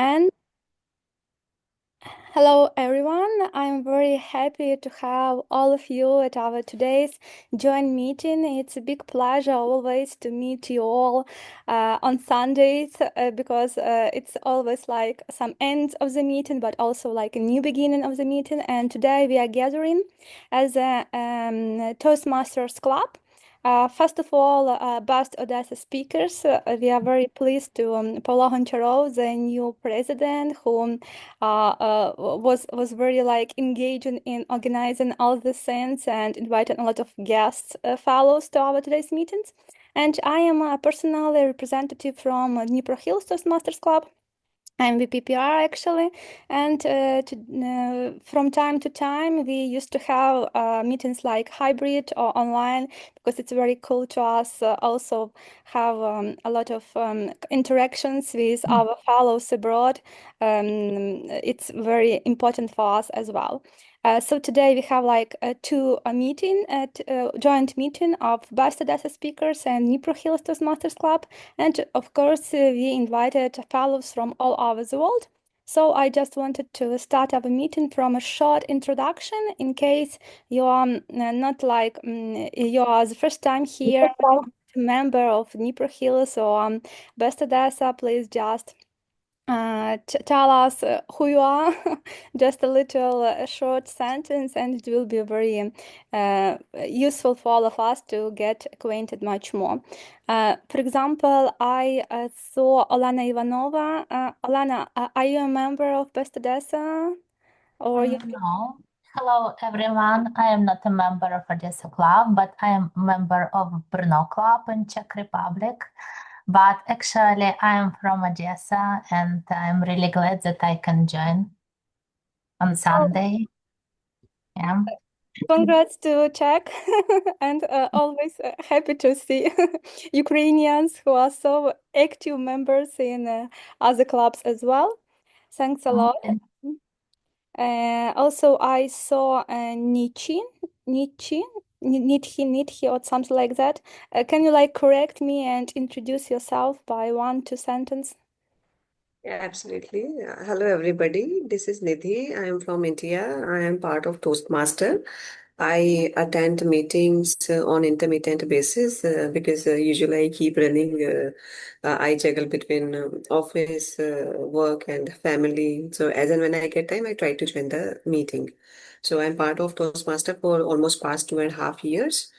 And hello, everyone. I'm very happy to have all of you at our today's joint meeting. It's a big pleasure always to meet you all on Sundays because it's always like some ends of the meeting, but also like a new beginning of the meeting. And today we are gathering as a Toastmasters club. First of all, best Odesa speakers. We are very pleased to Paula Honcharov, the new president, who was very like engaging in organizing all the things and inviting a lot of guests, fellows to our today's meetings. And I am a personally representative from Dnipro Hills Toastmasters Club. I'm the PPR actually, and from time to time we used to have meetings like hybrid or online because it's very cool to us. Also have a lot of interactions with our fellows abroad. It's very important for us as well. So today we have like a meeting at joint meeting of best Odesa speakers and Dnipro Hills Toastmasters Club. And of course, we invited fellows from all over the world. So I just wanted to start our meeting from a short introduction in case you are not like you are the first time here, member of Dnipro Hills or Best Odesa. Please just tell us who you are, just a little short sentence, and it will be very useful for all of us to get acquainted much more. For example, I saw Olana Ivanova. Olana, are you a member of Best Odessa? Or you? No. Hello, everyone. I am not a member of Odesa Club, but I am a member of Brno Club in Czech Republic. But actually, I am from Odessa, and I'm really glad that I can join on Sunday. Yeah. Congrats to Czech, and always happy to see Ukrainians who are so active members in other clubs as well. Thanks a lot. And Also, I saw Nietzsche, Nietzsche, or something like that. Can you like correct me and introduce yourself by 1, 2 sentence? Yeah, absolutely. Hello, everybody. This is Nidhi. I am from India. I am part of Toastmaster. I attend meetings on intermittent basis because usually I keep running. I juggle between office, work, and family. So as and when I get time, I try to join the meeting. So I'm part of Toastmaster for almost past 2.5 years.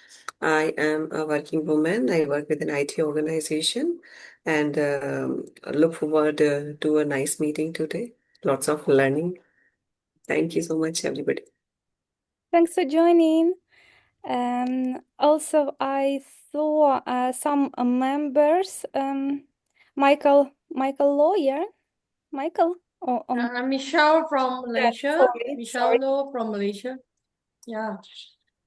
I am a working woman. I work with an IT organization and look forward to a nice meeting today. Lots of learning. Thank you so much, everybody. Thanks for joining. Also, I saw some members. Michael Lawyer. Michael. Oh, I'm Michelle from Malaysia. sorry. Michelle Low from Malaysia. Yeah.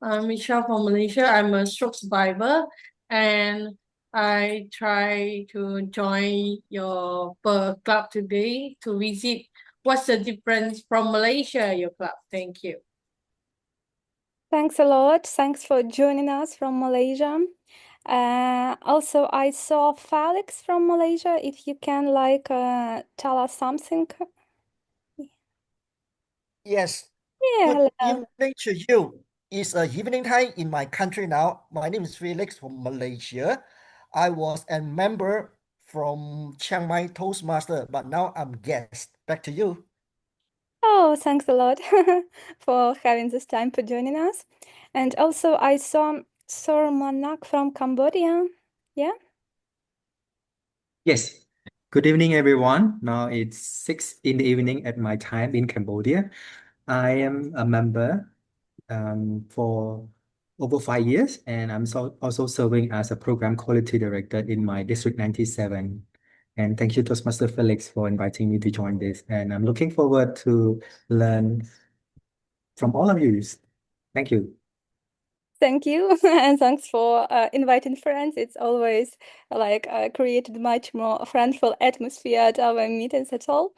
I'm Michelle from Malaysia. I'm a stroke survivor and I try to join your club today to visit what's the difference from Malaysia, your club. Thank you. Thanks a lot. Thanks for joining us from Malaysia. Also, I saw Felix from Malaysia. If you can like tell us something. Yes. Yeah, Good hello. evening to you. It's evening time in my country now. My name is Felix from Malaysia. I was a member from Chiang Mai Toastmaster, but now I'm guest. Back to you. Oh, thanks a lot for having this time for joining us. And also, I saw Sir Manak from Cambodia. Yeah. Yes. Good evening, everyone. Now it's 6 in the evening at my time in Cambodia. I am a member for over 5 years, and I'm also serving as a program quality director in my District 97. And thank you, Toastmaster Felix, for inviting me to join this. And I'm looking forward to learn from all of you. Thank you. Thank you, and thanks for inviting friends. It's always like created much more friendful atmosphere at our meetings at all.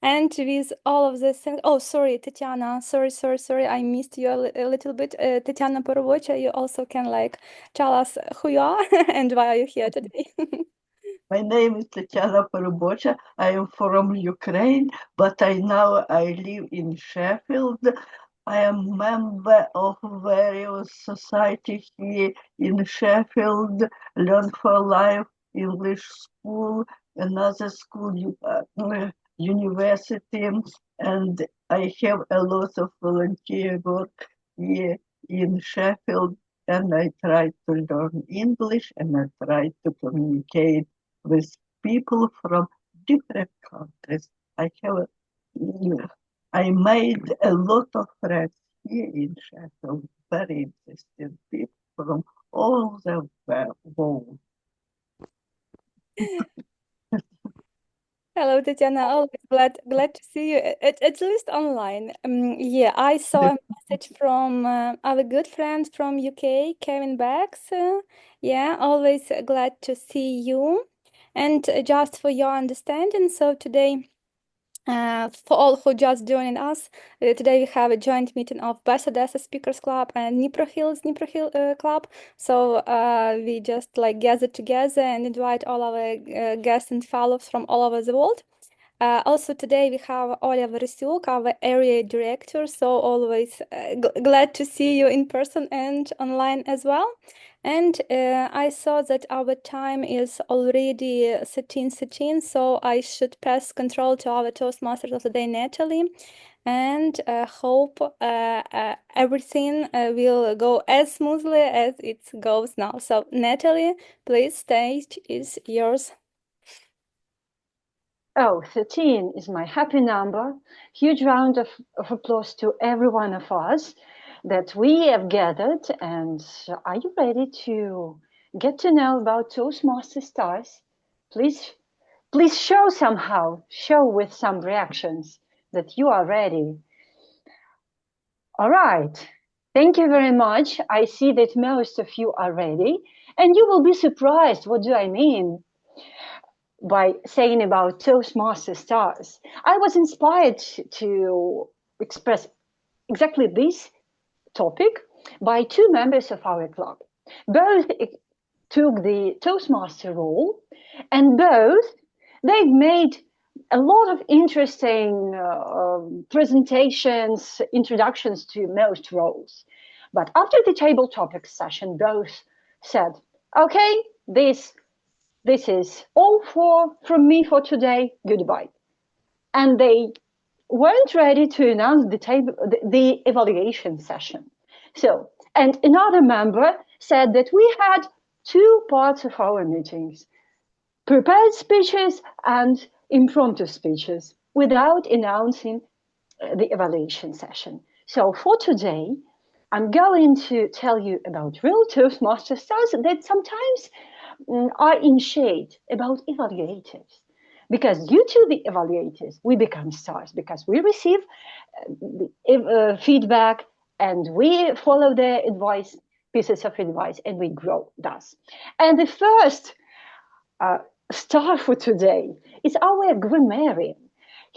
And with all of this, oh, sorry, Tatiana, sorry, I missed you a little bit. Tatiana Parubocha, you also can like tell us who you are and why are you here today. My name is Nataly Parubocha. I am from Ukraine, but now I live in Sheffield. I am member of various societies here in Sheffield, Learn for Life, English School, another school, university, and I have a lot of volunteer work here in Sheffield, and I try to learn English and I try to communicate with people from different countries. I made a lot of friends here in Sheffield, very interesting people from all the world. Hello, Tatiana. Always glad to see you, at least online. Yeah, I saw a message from our good friend from UK, Kevin Bax. Yeah, always glad to see you. And just for your understanding, so today, for all who just joining us, today we have a joint meeting of Odesa Speakers Club and Dnipro Hill Club. So we just like gather together and invite all our guests and fellows from all over the world. Also today we have Oля Varysyuk, our area director, so always glad to see you in person and online as well. And I saw that our time is already 13:13, so I should pass control to our Toastmasters of the day, Nataly, and hope everything will go as smoothly as it goes now. So Nataly, please, stage is yours. Oh, 13 is my happy number. Huge round of applause to every one of us that we have gathered. And are you ready to get to know about Toastmaster stars? Please show somehow, show with some reactions that you are ready. All right. Thank you very much. I see that most of you are ready, and you will be surprised. What do I mean by saying about Toastmaster stars? I was inspired to express exactly this topic by two members of our club. Both took the Toastmaster role, and both they've made a lot of interesting presentations, introductions to most roles. But after the table topics session, both said, okay, this is all from me for today, goodbye. And they weren't ready to announce the evaluation session. So, and another member said that we had two parts of our meetings, prepared speeches and impromptu speeches, without announcing the evaluation session. So for today, I'm going to tell you about real Toastmaster stars that sometimes are in shade, about evaluators. Because due to the evaluators, we become stars because we receive feedback and we follow their advice, pieces of advice, and we grow thus. And the first star for today is our grammarian,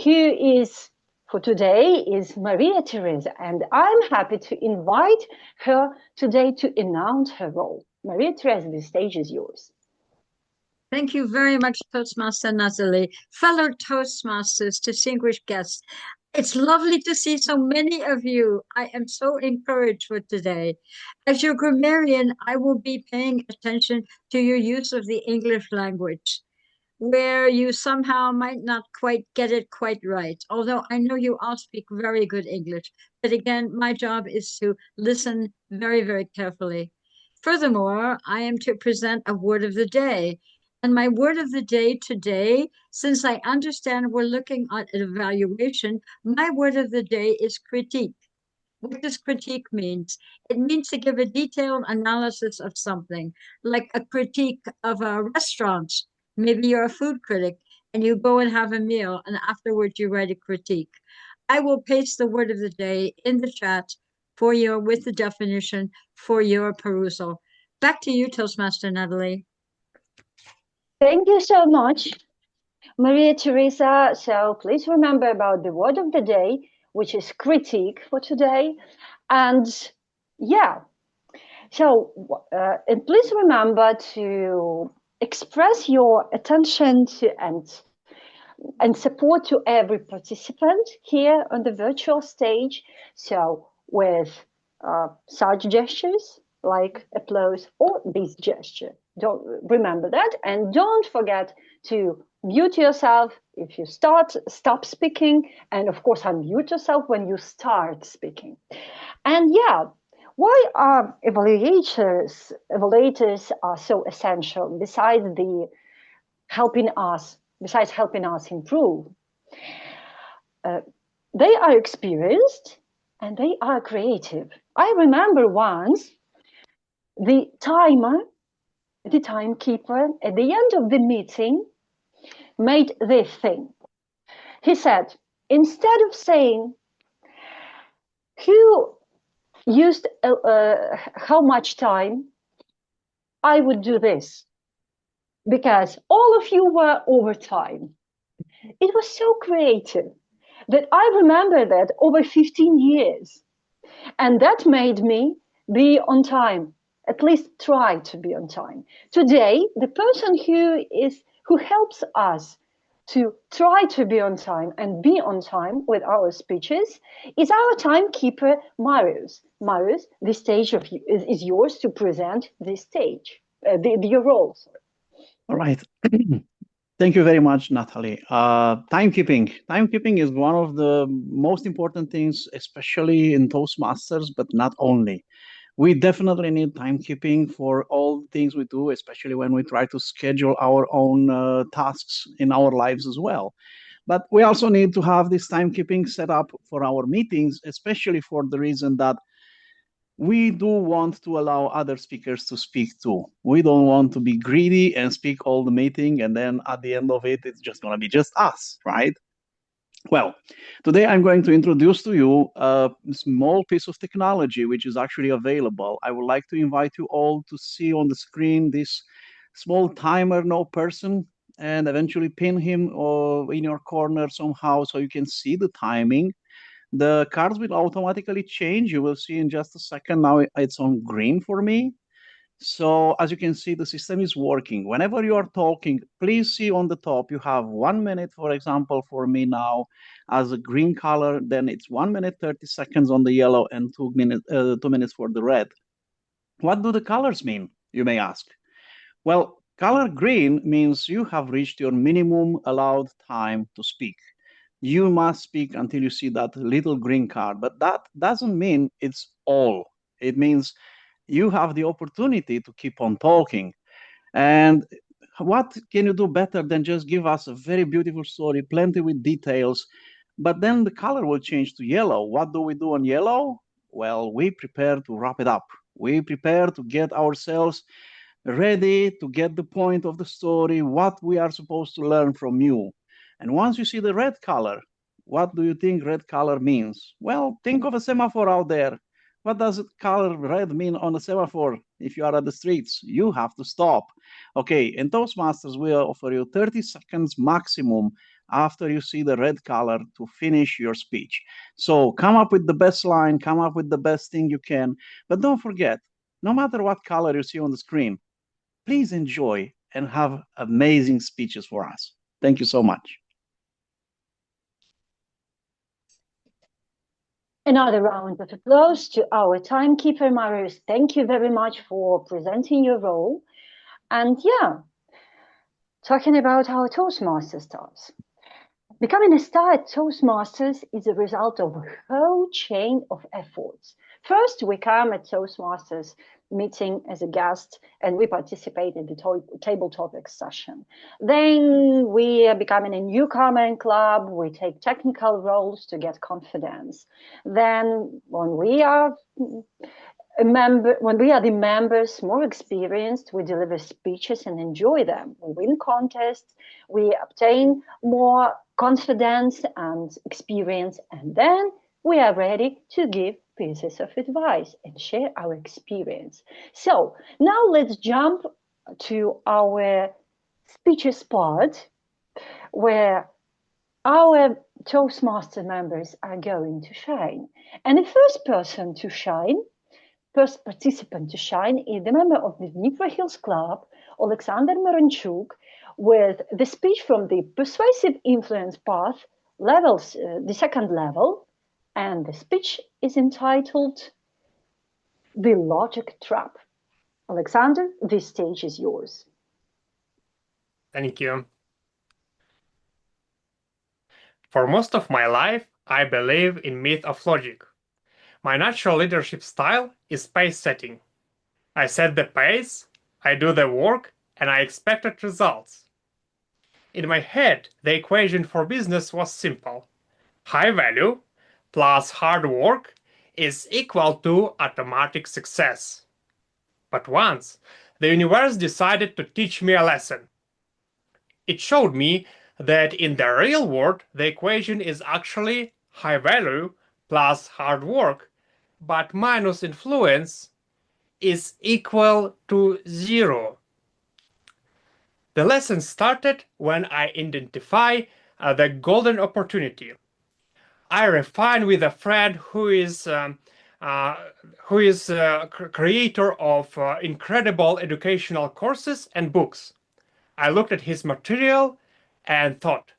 who is for today is Maria Teresa, and I'm happy to invite her today to announce her role. Maria Teresa, the stage is yours. Thank you very much, Toastmaster Nataly. Fellow Toastmasters, distinguished guests, it's lovely to see so many of you. I am so encouraged for today. As your grammarian, I will be paying attention to your use of the English language, where you somehow might not quite get it quite right, although I know you all speak very good English. But again, my job is to listen very, very carefully. Furthermore, I am to present a word of the day. And my word of the day today, since I understand we're looking at an evaluation, my word of the day is critique. What does critique mean? It means to give a detailed analysis of something, like a critique of a restaurant. Maybe you're a food critic and you go and have a meal and afterwards you write a critique. I will paste the word of the day in the chat for your, with the definition for your perusal. Back to you, Toastmaster Nataly. Thank you so much, Maria Teresa. So please remember about the word of the day, which is critique for today. And yeah, so and please remember to express your attention to and support to every participant here on the virtual stage. So with such gestures like applause or this gesture. Don't remember that, and don't forget to mute yourself if you stop speaking, and of course unmute yourself when you start speaking. And yeah, why are evaluators are so essential besides helping us improve? They are experienced and they are creative. I remember once the timekeeper at the end of the meeting made this thing. He said, instead of saying who used how much time, I would do this because all of you were over time. It was so creative that I remember that over 15 years. And that made me be on time, at least try to be on time. Today, the person who helps us to try to be on time and be on time with our speeches is our timekeeper, Marius. Marius, the stage is yours to present this stage, your role. Sorry. All right. Thank you very much, Nataly. Timekeeping is one of the most important things, especially in Toastmasters, but not only. We definitely need timekeeping for all things we do, especially when we try to schedule our own tasks in our lives as well. But we also need to have this timekeeping set up for our meetings, especially for the reason that we do want to allow other speakers to speak too. We don't want to be greedy and speak all the meeting, and then at the end of it, it's just going to be just us, right? Well, today I'm going to introduce to you a small piece of technology which is actually available. I would like to invite you all to see on the screen this small timer, no person, and eventually pin him in your corner somehow so you can see the timing. The cards will automatically change. You will see in just a second. Now it's on green for me. So as you can see, the system is working. Whenever you are talking, please see on the top, you have 1 minute, for example, for me now as a green color, then it's 1 minute, 30 seconds on the yellow and 2 minutes for the red. What do the colors mean, you may ask? Well, color green means you have reached your minimum allowed time to speak. You must speak until you see that little green card, but that doesn't mean it's all. It means you have the opportunity to keep on talking. And what can you do better than just give us a very beautiful story, plenty with details, but then the color will change to yellow. What do we do on yellow? Well, we prepare to wrap it up. We prepare to get ourselves ready to get the point of the story, what we are supposed to learn from you. And once you see the red color, what do you think red color means? Well, think of a semaphore out there. What does color red mean on a semaphore? If you are at the streets, you have to stop. Okay, in Toastmasters, we offer you 30 seconds maximum after you see the red color to finish your speech. So come up with the best line, come up with the best thing you can. But don't forget, no matter what color you see on the screen, please enjoy and have amazing speeches for us. Thank you so much. Another round of applause to our timekeeper, Marius. Thank you very much for presenting your role. And yeah, talking about our Toastmaster stars. Becoming a star at Toastmasters is a result of a whole chain of efforts. First, we come at Toastmasters meeting as a guest and we participate in the table topics session. Then we are becoming a newcomer in club. We take technical roles to get confidence. Then when we are the members more experienced, we deliver speeches and enjoy them. We win contests, we obtain more confidence and experience, and then we are ready to give pieces of advice and share our experience. So now let's jump to our speeches part where our Toastmaster members are going to shine. And the first participant to shine is the member of the Dnipro Hills Club Oleksandr Myronchuk with the speech from the Persuasive Influence Path levels, the second level, and the speech is entitled The Logic Trap. Oleksandr, the stage is yours. Thank you. For most of my life, I believe in myth of logic. My natural leadership style is pace setting. I set the pace, I do the work, and I expected results. In my head, the equation for business was simple. High value plus hard work is equal to automatic success. But once, the universe decided to teach me a lesson. It showed me that in the real world, the equation is actually high value plus hard work, but minus influence is equal to 0. The lesson started when I identify the golden opportunity. I refined with a friend who is creator of incredible educational courses and books. I looked at his material and thought,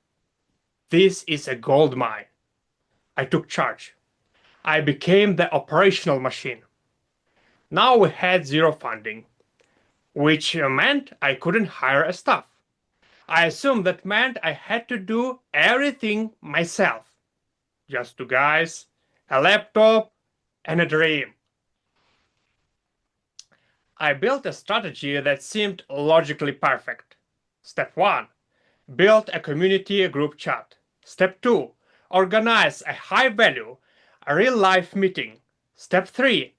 this is a gold mine. I took charge. I became the operational machine. Now we had 0 funding, which meant I couldn't hire a staff. I assumed that meant I had to do everything myself. Just 2 guys, a laptop, and a dream. I built a strategy that seemed logically perfect. Step 1. Build a community group chat. Step 2. Organize a high-value, real-life meeting. Step 3.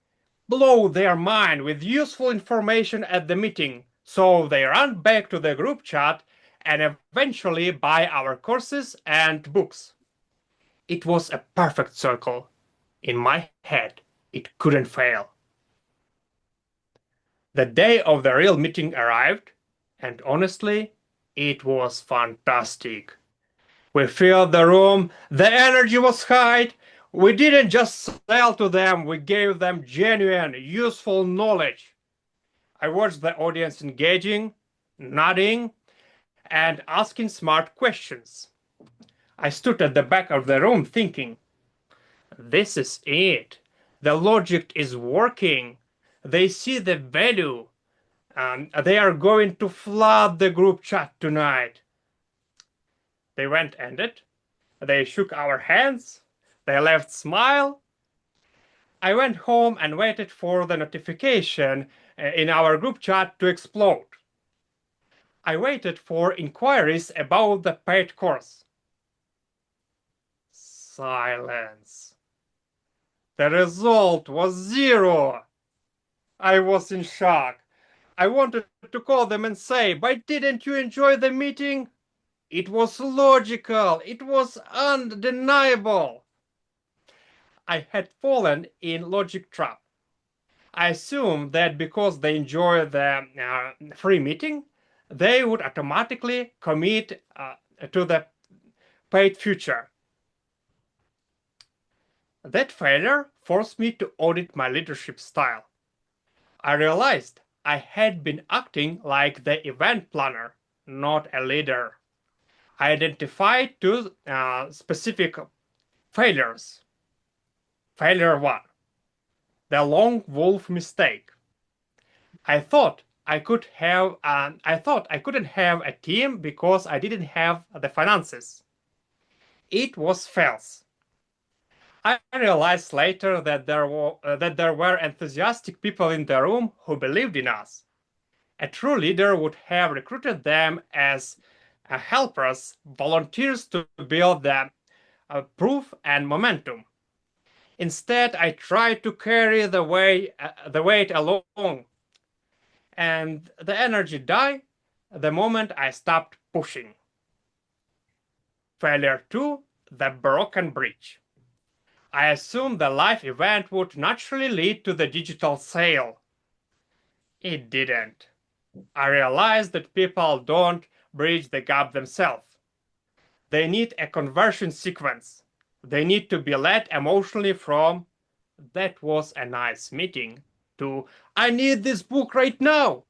Blow their mind with useful information at the meeting so they run back to the group chat and eventually buy our courses and books. It was a perfect circle. In my head, it couldn't fail. The day of the real meeting arrived, and honestly, it was fantastic. We filled the room, the energy was high. We didn't just sell to them, we gave them genuine, useful knowledge. I watched the audience engaging, nodding, and asking smart questions. I stood at the back of the room thinking, this is it. The logic is working. They see the value. They are going to flood the group chat tonight. The event ended. They shook our hands. They left smile. I went home and waited for the notification in our group chat to explode. I waited for inquiries about the paid course. Silence. The result was 0. I was in shock. I wanted to call them and say, but didn't you enjoy the meeting? It was logical. It was undeniable. I had fallen in logic trap. I assumed that because they enjoy the free meeting, they would automatically commit to the paid future. That failure forced me to audit my leadership style. I realized I had been acting like the event planner, not a leader. I identified 2 specific failures. Failure 1. The lone wolf mistake. I thought I couldn't have a team because I didn't have the finances. It was false. I realized later that there were enthusiastic people in the room who believed in us. A true leader would have recruited them as helpers, volunteers to build the proof and momentum. Instead, I tried to carry the weight along, and the energy died the moment I stopped pushing. Failure 2, the broken bridge. I assumed the live event would naturally lead to the digital sale. It didn't. I realized that people don't bridge the gap themselves. They need a conversion sequence. They need to be led emotionally from, that was a nice meeting, to, I need this book right now.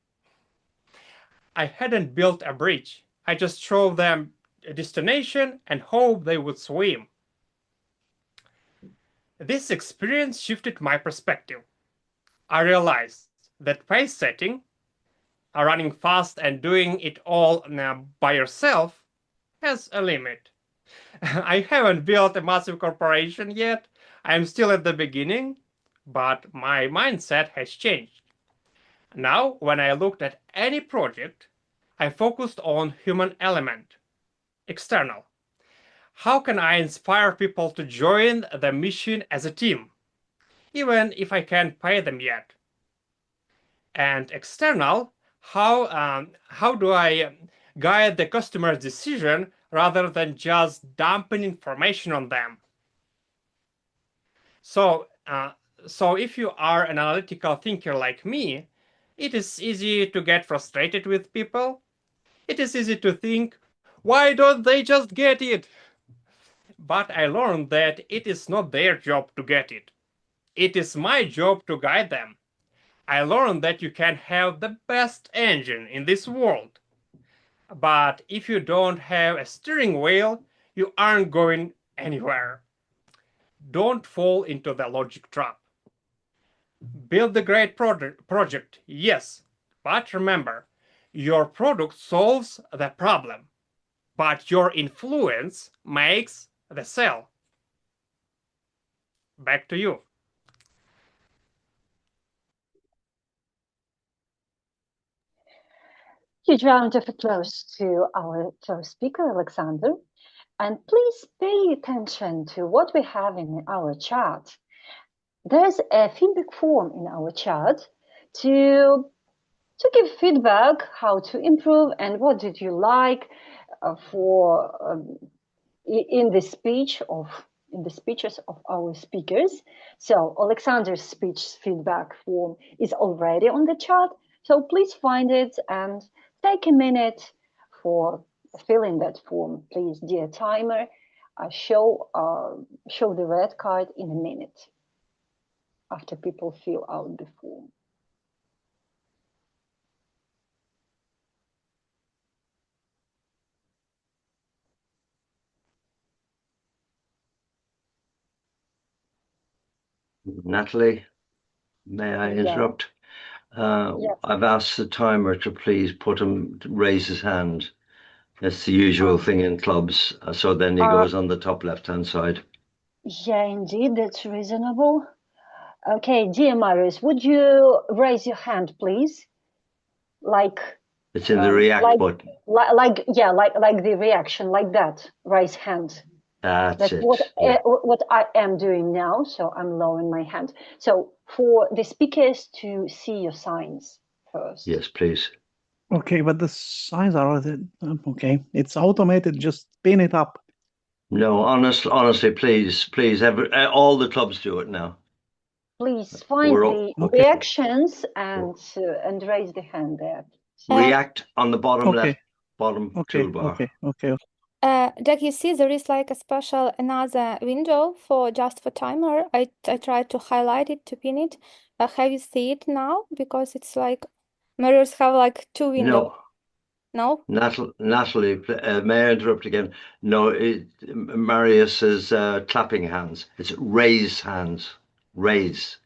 I hadn't built a bridge. I just showed them a destination and hoped they would swim. This experience shifted my perspective. I realized that pace setting, running fast and doing it all by yourself, has a limit. I haven't built a massive corporation yet. I'm still at the beginning, but my mindset has changed. Now, when I looked at any project, I focused on human element, external. How can I inspire people to join the mission as a team, even if I can't pay them yet? And external, how do I guide the customer's decision rather than just dumping information on them? So if you are an analytical thinker like me, it is easy to get frustrated with people. It is easy to think, why don't they just get it? But I learned that it is not their job to get it. It is my job to guide them. I learned that you can have the best engine in this world, but if you don't have a steering wheel, you aren't going anywhere. Don't fall into the logic trap. Build the great project, yes, but remember, your product solves the problem, but your influence makes the sale. Back to you. Huge round of applause to our first speaker, Oleksandr. And please pay attention to what we have in our chat. There's a feedback form in our chat to give feedback, how to improve, and what did you like in the speeches of our speakers. So Oleksandr's speech feedback form is already on the chat. So please find it and take a minute for filling that form, please, dear timer. Show the red card in a minute after people fill out the form. Natalie, may I interrupt? Yes. I've asked the timer to please raise his hand. That's the usual thing in clubs. So then he goes on the top left-hand side. Yeah, indeed, that's reasonable. Okay, dear Marius, would you raise your hand, please? Like it's in the react button. Like the reaction, like that. Raise hand. That's it. What I am doing now. So I'm lowering my hand. So for the speakers to see your signs first. Yes, please. Okay, but the signs are okay. It's automated. Just pin it up. No, honestly, please, all the clubs do it now. Please find the reactions and raise the hand there. React on the bottom left, bottom toolbar. Okay. Jack, you see there is like a special another window for timer. I tried to highlight it to pin it. Have you seen it now? Because it's like mirrors have like two windows. No? Natalie, may I interrupt again? No, Marius is clapping hands. It's raise hands. Raise.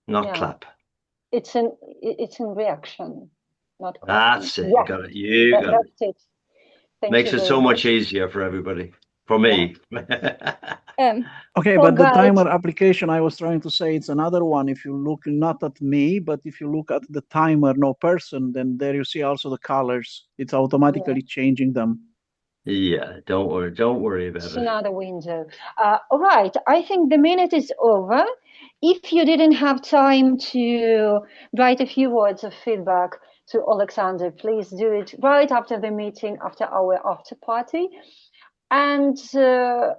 Not clap. It's in reaction, not clapping. That's it. You got it. You got it. That's it. Makes it so much easier for everybody. For me. Okay, but the timer application, I was trying to say, it's another one. If you look not at me, but if you look at the timer, no person, then there you see also the colors. It's automatically changing them. Yeah, don't worry about it. It's another window. All right, I think the minute is over. If you didn't have time to write a few words of feedback to Oleksandr, please do it right after the meeting, after our after party. And now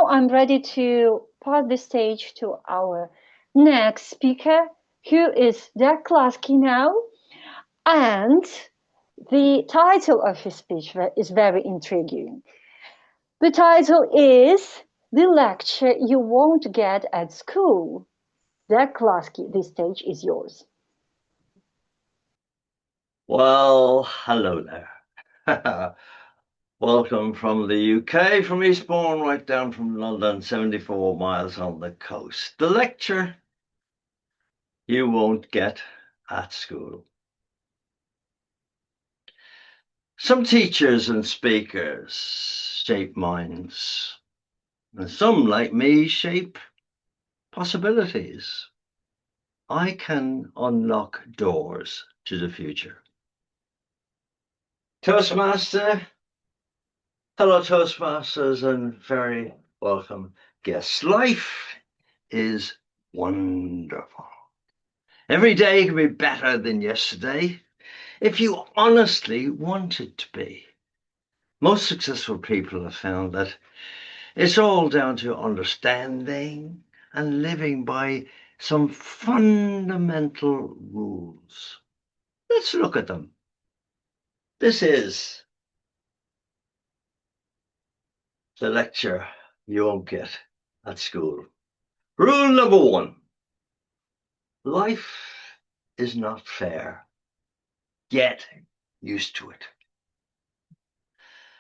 I'm ready to pass the stage to our next speaker, who is Cluskey now. And the title of his speech is very intriguing. The title is The Lecture You Won't Get at School. Cluskey, this stage is yours. Well, hello there. Welcome from the UK, from Eastbourne, right down from London, 74 miles on the coast. The lecture you won't get at school. Some teachers and speakers shape minds, and some, like me, shape possibilities. I can unlock doors to the future. Toastmaster, hello Toastmasters, and very welcome guests. Life is wonderful. Every day can be better than yesterday if you honestly want it to be. Most successful people have found that it's all down to understanding and living by some fundamental rules. Let's look at them. This is the lecture you won't get at school. Rule number 1. Life is not fair. Get used to it.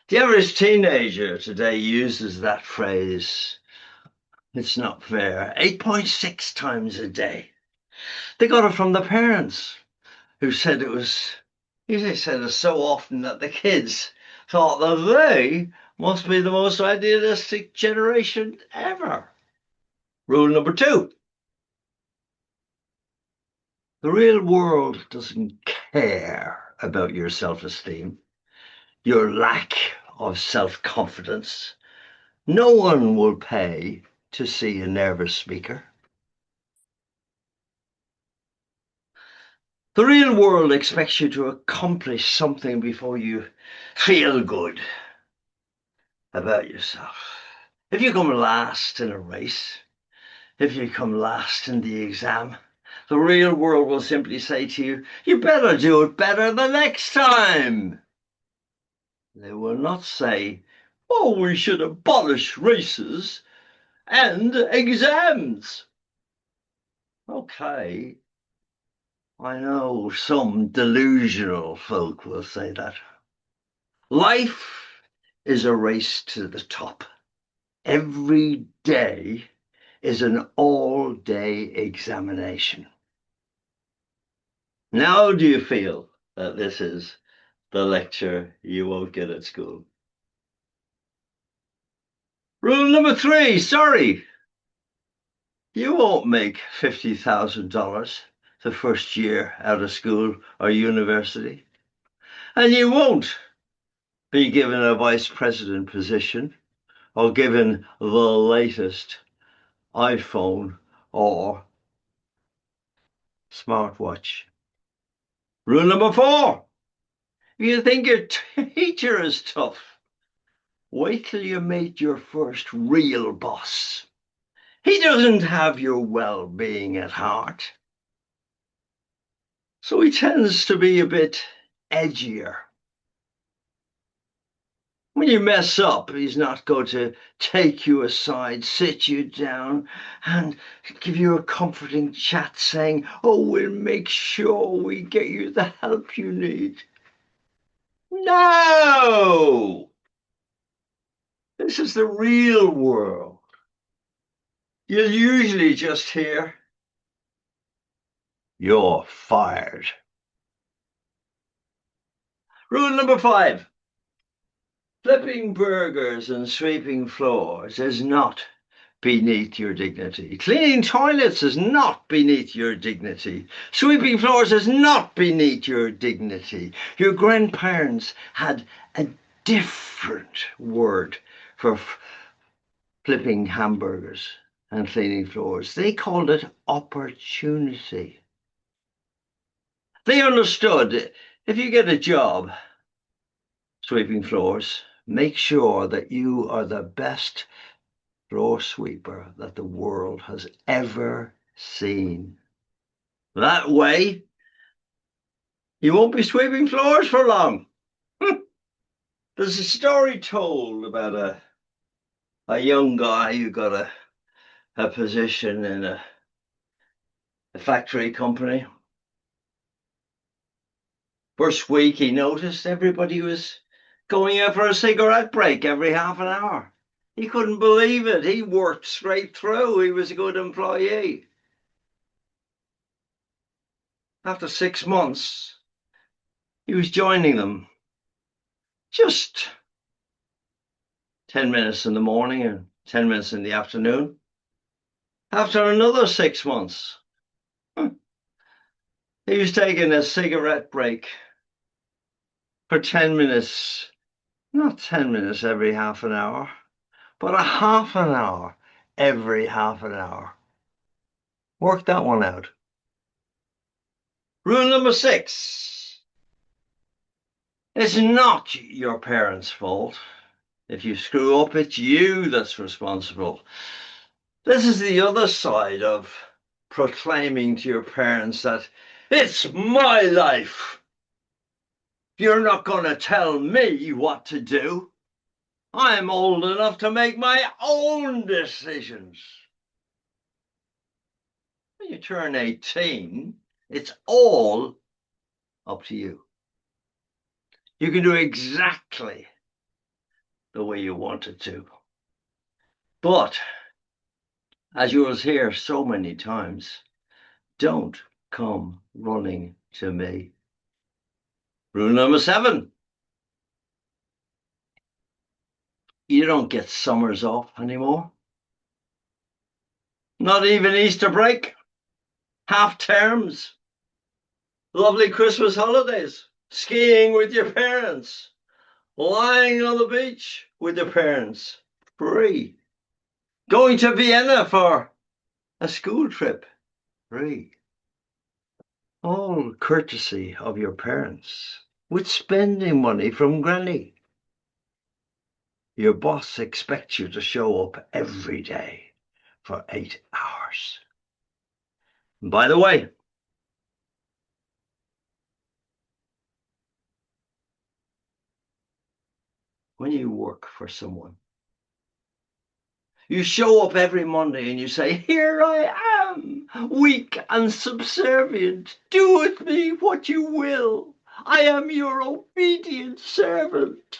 The average teenager today uses that phrase, it's not fair, 8.6 times a day. They got it from the parents, who said they said it so often that the kids thought that they must be the most idealistic generation ever. Rule number 2. The real world doesn't care about your self-esteem, your lack of self-confidence. No one will pay to see a nervous speaker. The real world expects you to accomplish something before you feel good about yourself. If you come last in a race, if you come last in the exam, the real world will simply say to you, you better do it better the next time. They will not say, oh, we should abolish races and exams. Okay, I know some delusional folk will say that. Life is a race to the top. Every day is an all-day examination. Now do you feel that this is the lecture you won't get at school? Rule number 3, sorry. You won't make $50,000 the first year out of school or university. And you won't be given a vice president position or given the latest iPhone or smartwatch. Rule number 4. If you think your teacher is tough, wait till you meet your first real boss. He doesn't have your well-being at heart. So he tends to be a bit edgier. When you mess up, he's not going to take you aside, sit you down, and give you a comforting chat saying, oh, we'll make sure we get you the help you need. No! This is the real world. You'll usually just hear, you're fired. Rule number 5. Flipping burgers and sweeping floors is not beneath your dignity. Cleaning toilets is not beneath your dignity. Sweeping floors is not beneath your dignity. Your grandparents had a different word for flipping hamburgers and cleaning floors. They called it opportunity. They understood if you get a job sweeping floors, make sure that you are the best floor sweeper that the world has ever seen. That way, you won't be sweeping floors for long. There's a story told about a young guy who got a position in a factory company First week, he noticed everybody was going out for a cigarette break every half an hour. He couldn't believe it. He worked straight through. He was a good employee. After 6 months, he was joining them just 10 minutes in the morning and 10 minutes in the afternoon. After another 6 months, he was taking a cigarette break for 10 minutes, not 10 minutes every half an hour, but a half an hour every half an hour. Work that one out. Rule number 6. It's not your parents' fault. If you screw up, it's you that's responsible. This is the other side of proclaiming to your parents that it's my life. You're not going to tell me what to do. I'm old enough to make my own decisions. When you turn 18, it's all up to you. You can do exactly the way you want it to. But, as you will hear so many times, don't come running to me. Rule number 7. You don't get summers off anymore. Not even Easter break, half terms, lovely Christmas holidays, skiing with your parents, lying on the beach with your parents, free. Going to Vienna for a school trip, free. All courtesy of your parents, with spending money from granny. Your boss expects you to show up every day for 8 hours. And by the way, when you work for someone, you show up every Monday and you say, here I am, weak and subservient. Do with me what you will. I am your obedient servant.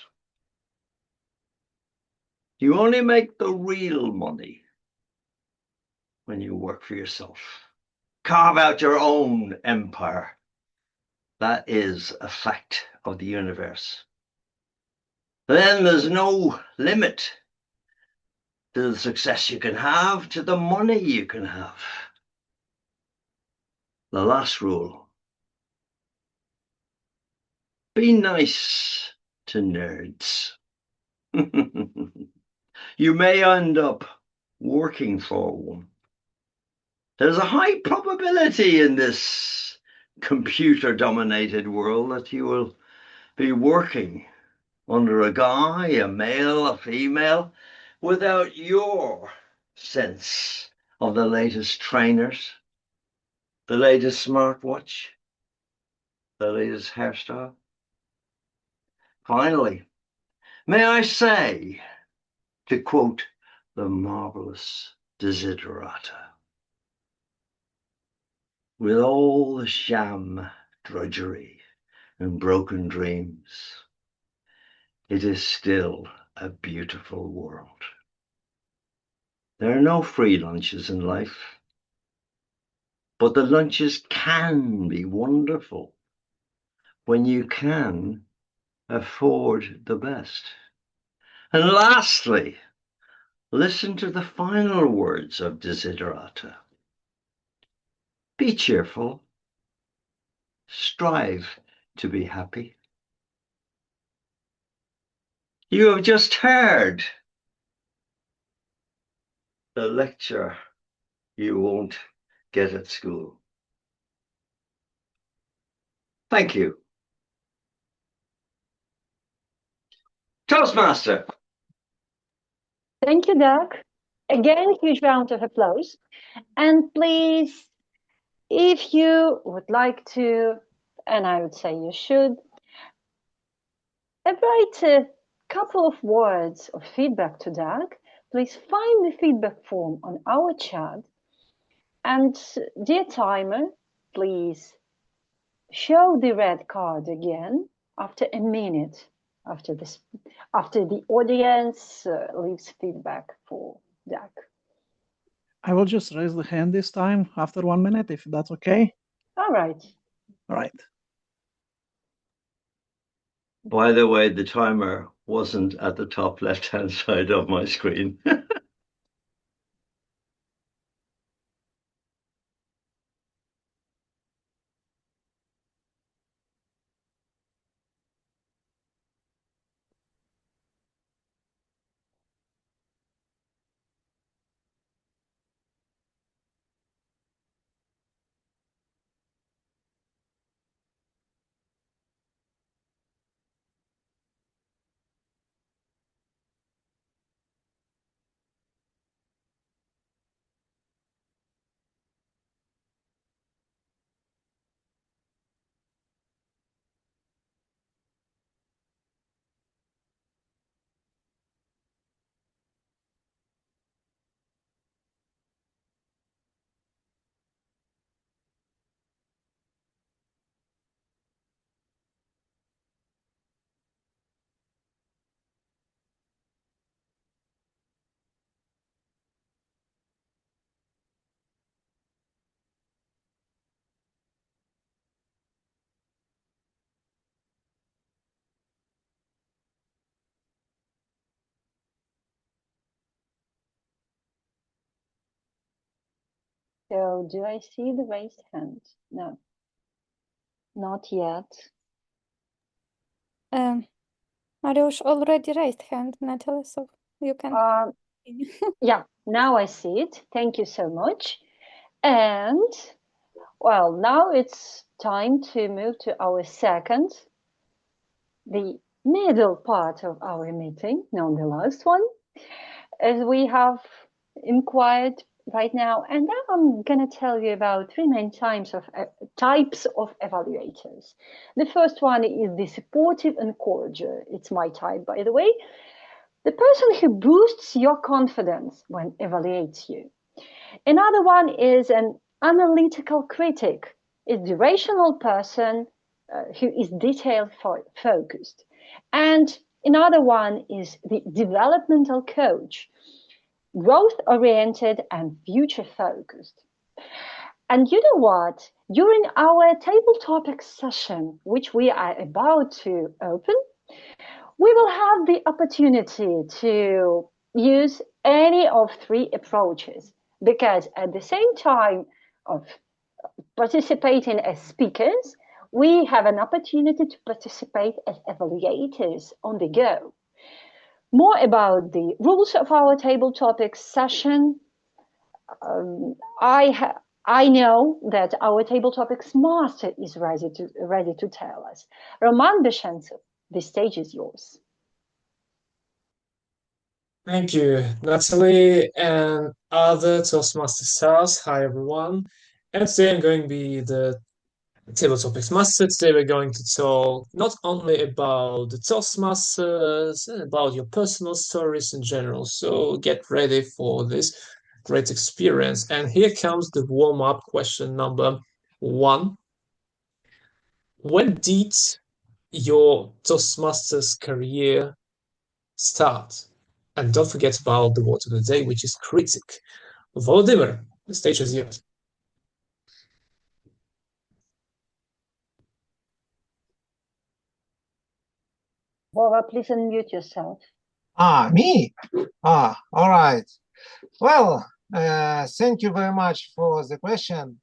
You only make the real money when you work for yourself. Carve out your own empire. That is a fact of the universe. Then there's no limit to the success you can have, to the money you can have. The last rule. Be nice to nerds. You may end up working for one. There's a high probability in this computer-dominated world that you will be working under a guy, a male, a female, without your sense of the latest trainers, the latest smartwatch, the latest hairstyle. Finally, may I say, to quote the marvelous Desiderata, with all the sham drudgery and broken dreams, it is still a beautiful world. There are no free lunches in life, but the lunches can be wonderful when you can afford the best. And lastly, listen to the final words of Desiderata. Be cheerful. Strive to be happy. You have just heard the lecture you won't get at school. Thank you. Toastmaster. Thank you, Doug. Again, a huge round of applause. And please, if you would like to, and I would say you should, write a couple of words of feedback to Doug. Please find the feedback form on our chat. And dear timer, please show the red card again after a minute, after the audience leaves feedback for Jack. I will just raise the hand this time after 1 minute, if that's okay. All right. All right. By the way, the timer wasn't at the top left-hand side of my screen. So do I see the raised hand? No, not yet. Marius already raised hand, Natalie, so you can. Yeah, now I see it. Thank you so much. And well, now it's time to move to our second, the middle part of our meeting, not the last one, as we have inquired right now. And now I'm going to tell you about three main types of evaluators. The first one is the supportive encourager. It's my type, by the way. The person who boosts your confidence when evaluates you. Another one is an analytical critic. It's the rational person who is detail focused. And another one is the developmental coach, growth oriented and future focused. And you know what? During our table topic session, which we are about to open, we will have the opportunity to use any of three approaches, because at the same time of participating as speakers, we have an opportunity to participate as evaluators on the go. More about the rules of our table topics session. I know that our table topics master is ready to tell us. Roman Beshentsev, the stage is yours. Thank you, Natalie and other Toastmaster stars. Hi, everyone. And today I'm going to be the table topics master. Today we're going to talk not only about the Toastmasters and about your personal stories in general. So get ready for this great experience. And here comes the warm-up question number 1. When did your Toastmasters career start? And don't forget about the word of the day, which is critic. Volodymyr, the stage is yours. Vova, please unmute yourself. Me? All right. Well, thank you very much for the question.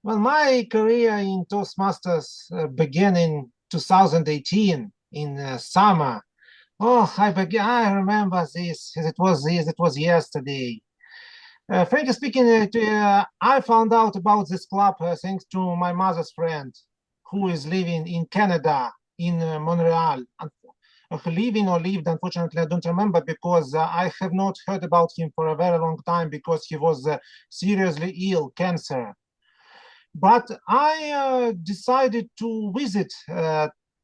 Well, my career in Toastmasters began in 2018 in summer. Oh, I remember this. It was yesterday. Frankly speaking, I found out about this club thanks to my mother's friend, who is living in Canada, in Montreal. Living or lived, unfortunately, I don't remember, because I have not heard about him for a very long time, because he was seriously ill, cancer. But I decided to visit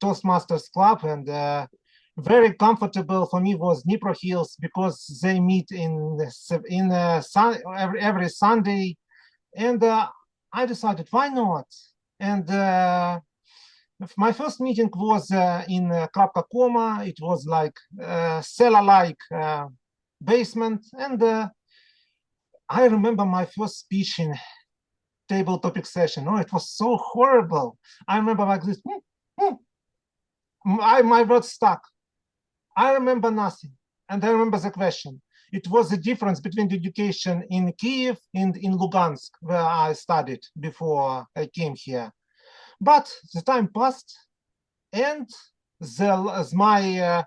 Toastmasters Club, and very comfortable for me was Dnipro Hills, because they meet every Sunday, and I decided, why not? And My first meeting was in Klapka Koma. It was like cellar-like basement, and I remember my first speech in table topic session. Oh, it was so horrible. I remember like this. My words stuck. I remember nothing, and I remember the question. It was the difference between the education in Kiev and in Lugansk, where I studied before I came here. But the time passed, and my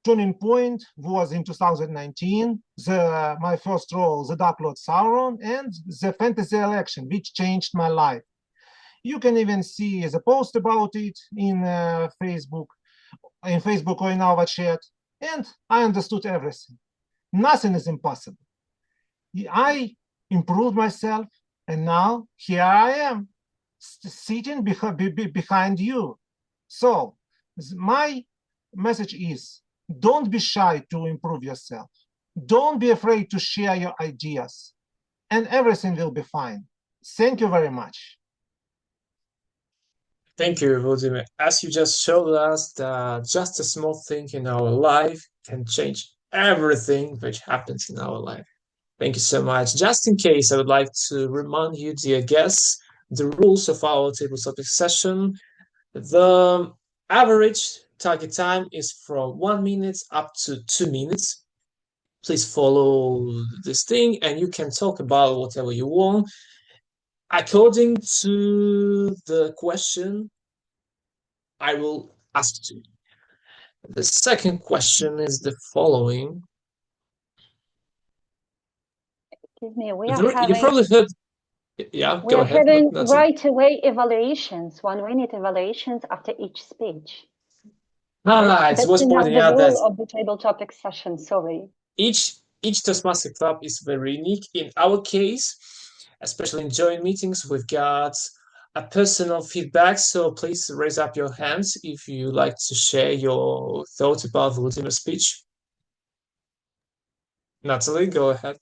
turning point was in 2019, my first role, the Dark Lord Sauron, and the fantasy election, which changed my life. You can even see the post about it in Facebook or in our chat, and I understood everything. Nothing is impossible. I improved myself, and now here I am, sitting behind you. So my message is, don't be shy to improve yourself. Don't be afraid to share your ideas, and everything will be fine. Thank you very much. Thank you, Vladimir. As you just showed us that just a small thing in our life can change everything which happens in our life. Thank you so much. Just in case, I would like to remind you, dear guests, the rules of our table topic session. The average target time is from 1 minute up to 2 minutes. Please follow this thing, and you can talk about whatever you want. According to the question, I will ask you. The second question is the following. Excuse me, You probably heard. Yeah, we go are ahead. having right away evaluations, 1-minute evaluations after each speech. It was pointing out that of the table topic session. Sorry. Each Toastmaster club is very unique. In our case, especially in joint meetings, we've got a personal feedback. So please raise up your hands if you like to share your thoughts about Vladimir's speech. Nataly, go ahead.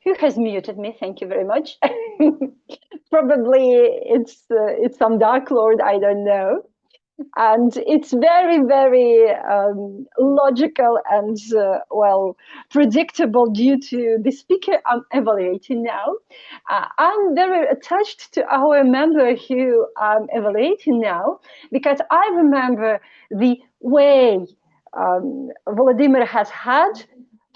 Who has muted me? Thank you very much. Probably it's some Dark Lord, I don't know. And it's very, very logical and, well, predictable due to the speaker I'm evaluating now. I'm very attached to our member who I'm evaluating now, because I remember the way Vladimir has had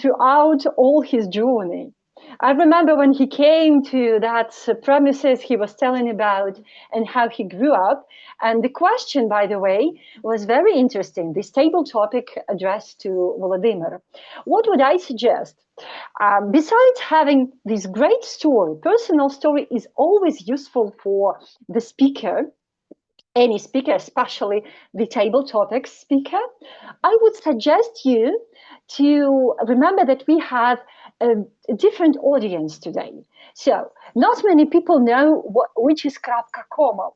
throughout all his journey. I remember when he came to that premises he was telling about and how he grew up. And the question, by the way, was very interesting. This table topic addressed to Vladimir. What would I suggest? Besides having this great story, personal story is always useful for the speaker, any speaker, especially the table topics speaker. I would suggest you to remember that we have a different audience today. So not many people know which is Krapka Koma.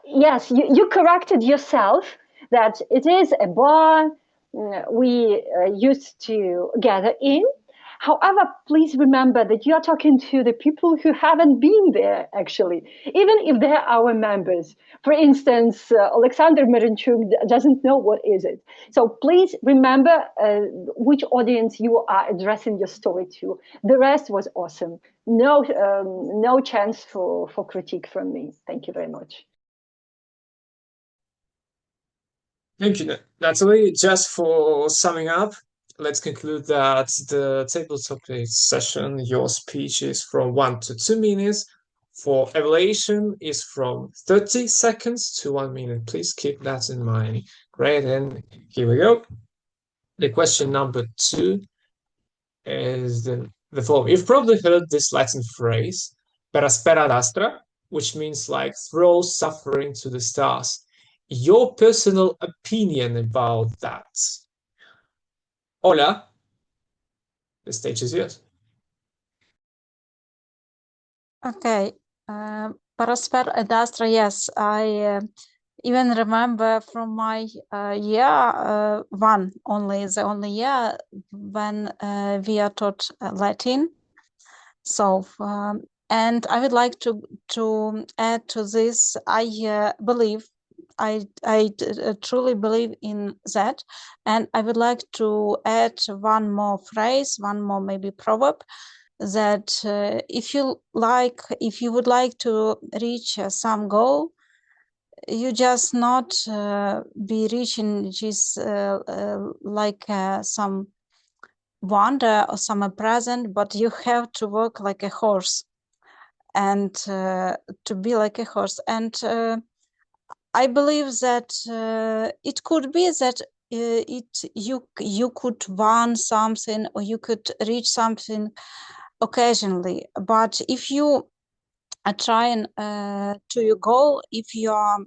Yes, you corrected yourself that it is a bar we used to gather in. However, please remember that you are talking to the people who haven't been there, actually, even if they're our members. For instance, Oleksandr Myronchuk doesn't know what is it. So please remember which audience you are addressing your story to. The rest was awesome. No chance for critique from me. Thank you very much. Thank you, Nataly. Just for summing up, let's conclude that the table topic session, your speech is from 1 to 2 minutes. For evaluation is from 30 seconds to 1 minute. Please keep that in mind. Great, and here we go. The question number 2 is the following. You've probably heard this Latin phrase, per aspera ad astra, which means like throw suffering to the stars. Your personal opinion about that? Ola, the stage is yours. Okay, Parasper ad Astra, yes, I even remember from my year one only, the only year when we are taught Latin. So, and I would like to add to this. I believe, I truly believe in that, and I would like to add one more phrase, one more maybe proverb, that if you would like to reach some goal, you just not be reaching just like some wonder or some present, but you have to work like a horse, and to be like a horse. And I believe that it could be that you could want something, or you could reach something occasionally, but if you are trying to your goal, if you are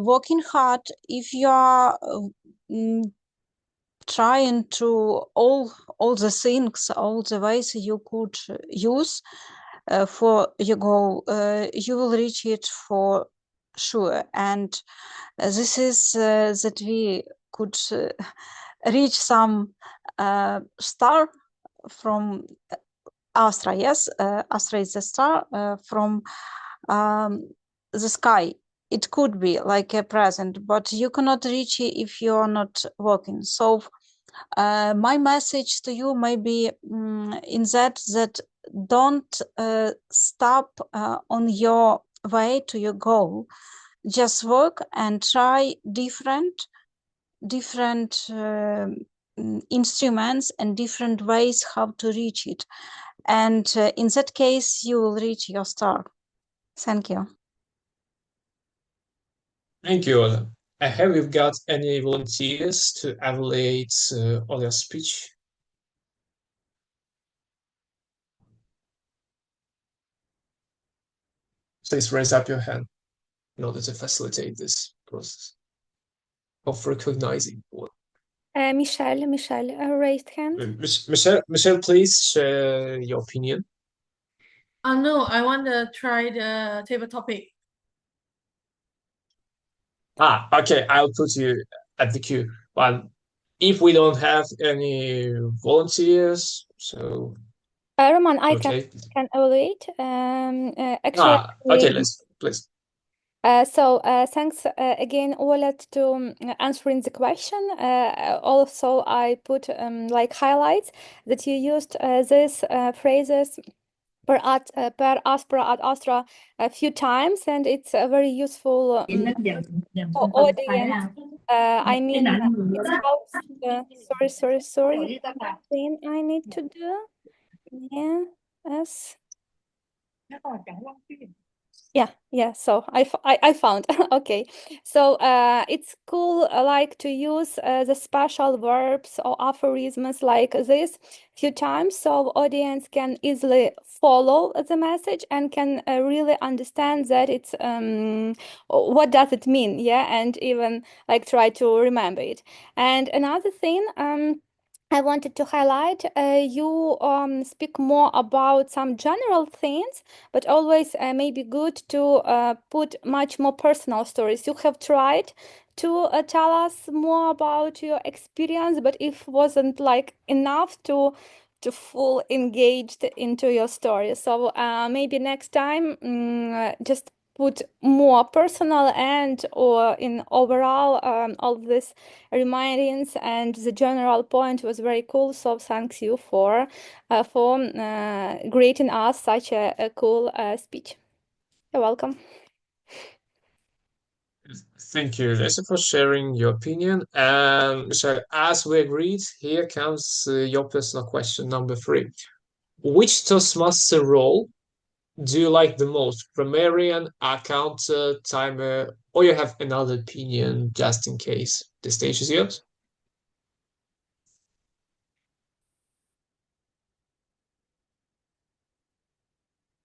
working hard, if you are trying to all the things, all the ways you could use for your goal, you will reach it for sure. And this is that we could reach some star from Astra. Yes, Astra is a star from the sky. It could be like a present, but you cannot reach it if you are not working. So my message to you may be in that don't stop on your way to your goal. Just work and try different instruments and different ways how to reach it. And in that case, you will reach your star. Thank you. Thank you, Ola. Have you got any volunteers to evaluate Ola's speech? Please raise up your hand in order to facilitate this process of recognizing one. Michelle raised hand. Michelle, please share your opinion. No, I want to try the table topic. Okay, I'll put you at the queue. But if we don't have any volunteers, so Roman, I okay. can evaluate. Actually, Okay, let's please. So thanks again, Ola, to answering the question. Also, I put like highlights that you used these phrases per aspera ad astra a few times, and it's very useful for audience. I mean, it helps. Sorry. Thing I need to do. Yeah. Yes. Yeah. So I found. Okay. So it's cool like to use the special verbs or aphorisms like this few times, so audience can easily follow the message and can really understand that it's what does it mean, yeah, and even like try to remember it. And another thing I wanted to highlight, you speak more about some general things, but always maybe good to put much more personal stories. You have tried to tell us more about your experience, but if wasn't like enough to full engaged into your story. So maybe next time just put more personal and or in overall all of this remindings, and the general point was very cool. So thanks you for creating us such a cool speech. You're welcome. Thank you, Lesia, for sharing your opinion. And Michelle, as we agreed, here comes your personal question number 3. Which Toastmaster role do you like the most? Grammarian, accountant, timer, or you have another opinion just in case? The stage is yours.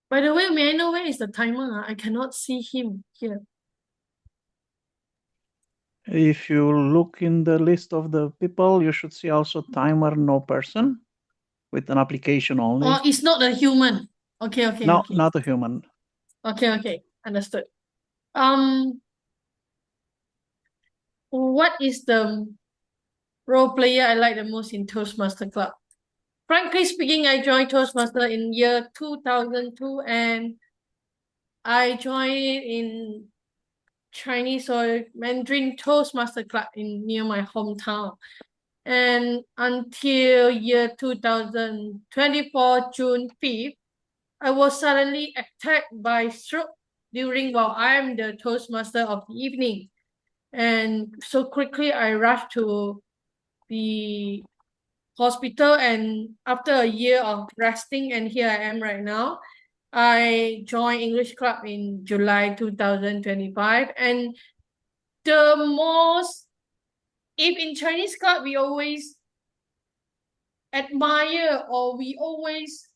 By the way, may I know where is the timer? I cannot see him here. If you look in the list of the people, you should see also timer, no person, with an application only. Oh, it's not a human. Okay. No, okay. not a human. Okay, understood. What is the role player I like the most in Toastmaster Club? frankly speaking, I joined Toastmaster in year 2002, and I joined in Chinese or Mandarin Toastmaster Club near my hometown. And until year 2024, June 5th, I was suddenly attacked by stroke while I am the Toastmaster of the evening. And so quickly I rushed to the hospital, and after a year of resting, and here I am right now. I joined English Club in July 2025, and if in Chinese Club we always admire, or we always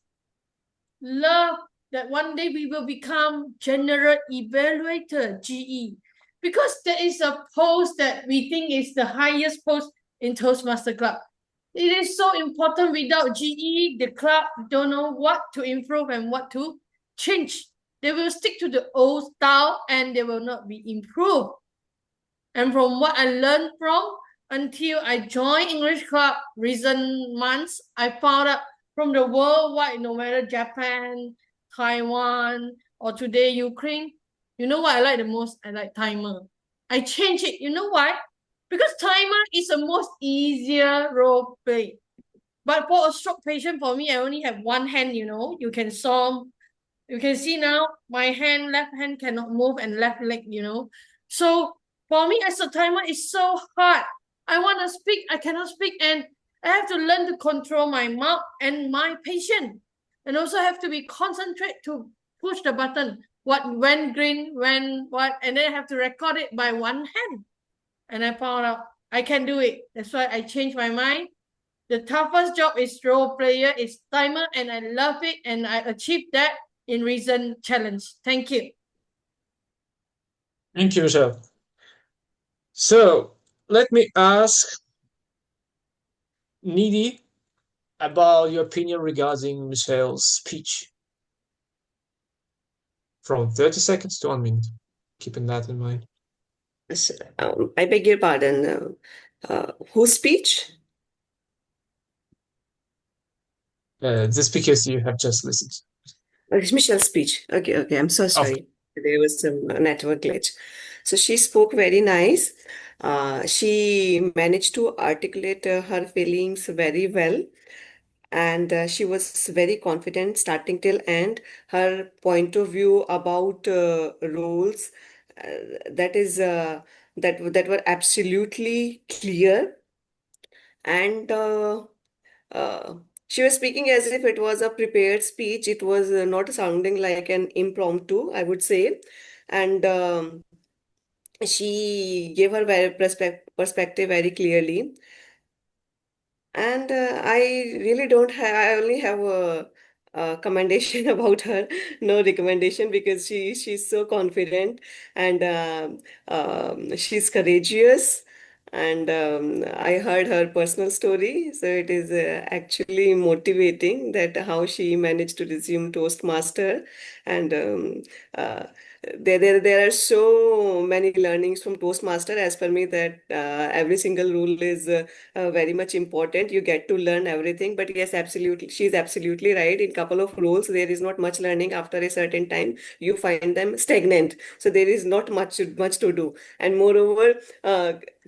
love that one day we will become General Evaluator, GE, because there is a post that we think is the highest post in Toastmaster Club. It is so important. Without GE, the club don't know what to improve and what to change. They will stick to the old style and they will not be improved. And from what I learned until I joined English Club recent months, I found out from the worldwide, no matter Japan, Taiwan, or today Ukraine, you know what I like the most? I like timer. I changed it. You know why? Because timer is the most easier role play. But for a stroke patient, for me, I only have one hand, you can solve. You can see now, my left hand cannot move, and left leg, So for me, as a timer, it's so hard. I want to speak, I cannot speak, and I have to learn to control my mouth and my patient. And also have to be concentrate to push the button. When green, when what, and then I have to record it by one hand. And I found out I can do it. That's why I changed my mind. The toughest job is role player, is timer, and I love it, and I achieved that in recent challenge. Thank you. Thank you, Michelle. So let me ask Nidhi about your opinion regarding Michelle's speech. From 30 seconds to 1 minute, keeping that in mind. I beg your pardon. Whose speech? The speakers you have just listened. It's Michelle's speech. Okay. I'm so sorry. There was some network glitch. So she spoke very nice. She managed to articulate her feelings very well. And she was very confident starting till end. Her point of view about roles that were absolutely clear, and she was speaking as if it was a prepared speech. It was not sounding like an impromptu, I would say. And she gave her perspective very clearly. And I really don't have, I only have a commendation about her, no recommendation, because she's so confident, and she's courageous. And I heard her personal story, so it is actually motivating that how she managed to resume Toastmaster. And there are so many learnings from Toastmaster, as per me, that every single rule is very much important. You get to learn everything. But yes, absolutely, she's absolutely right. In couple of rules, there is not much learning. After a certain time, you find them stagnant. So there is not much to do. And moreover,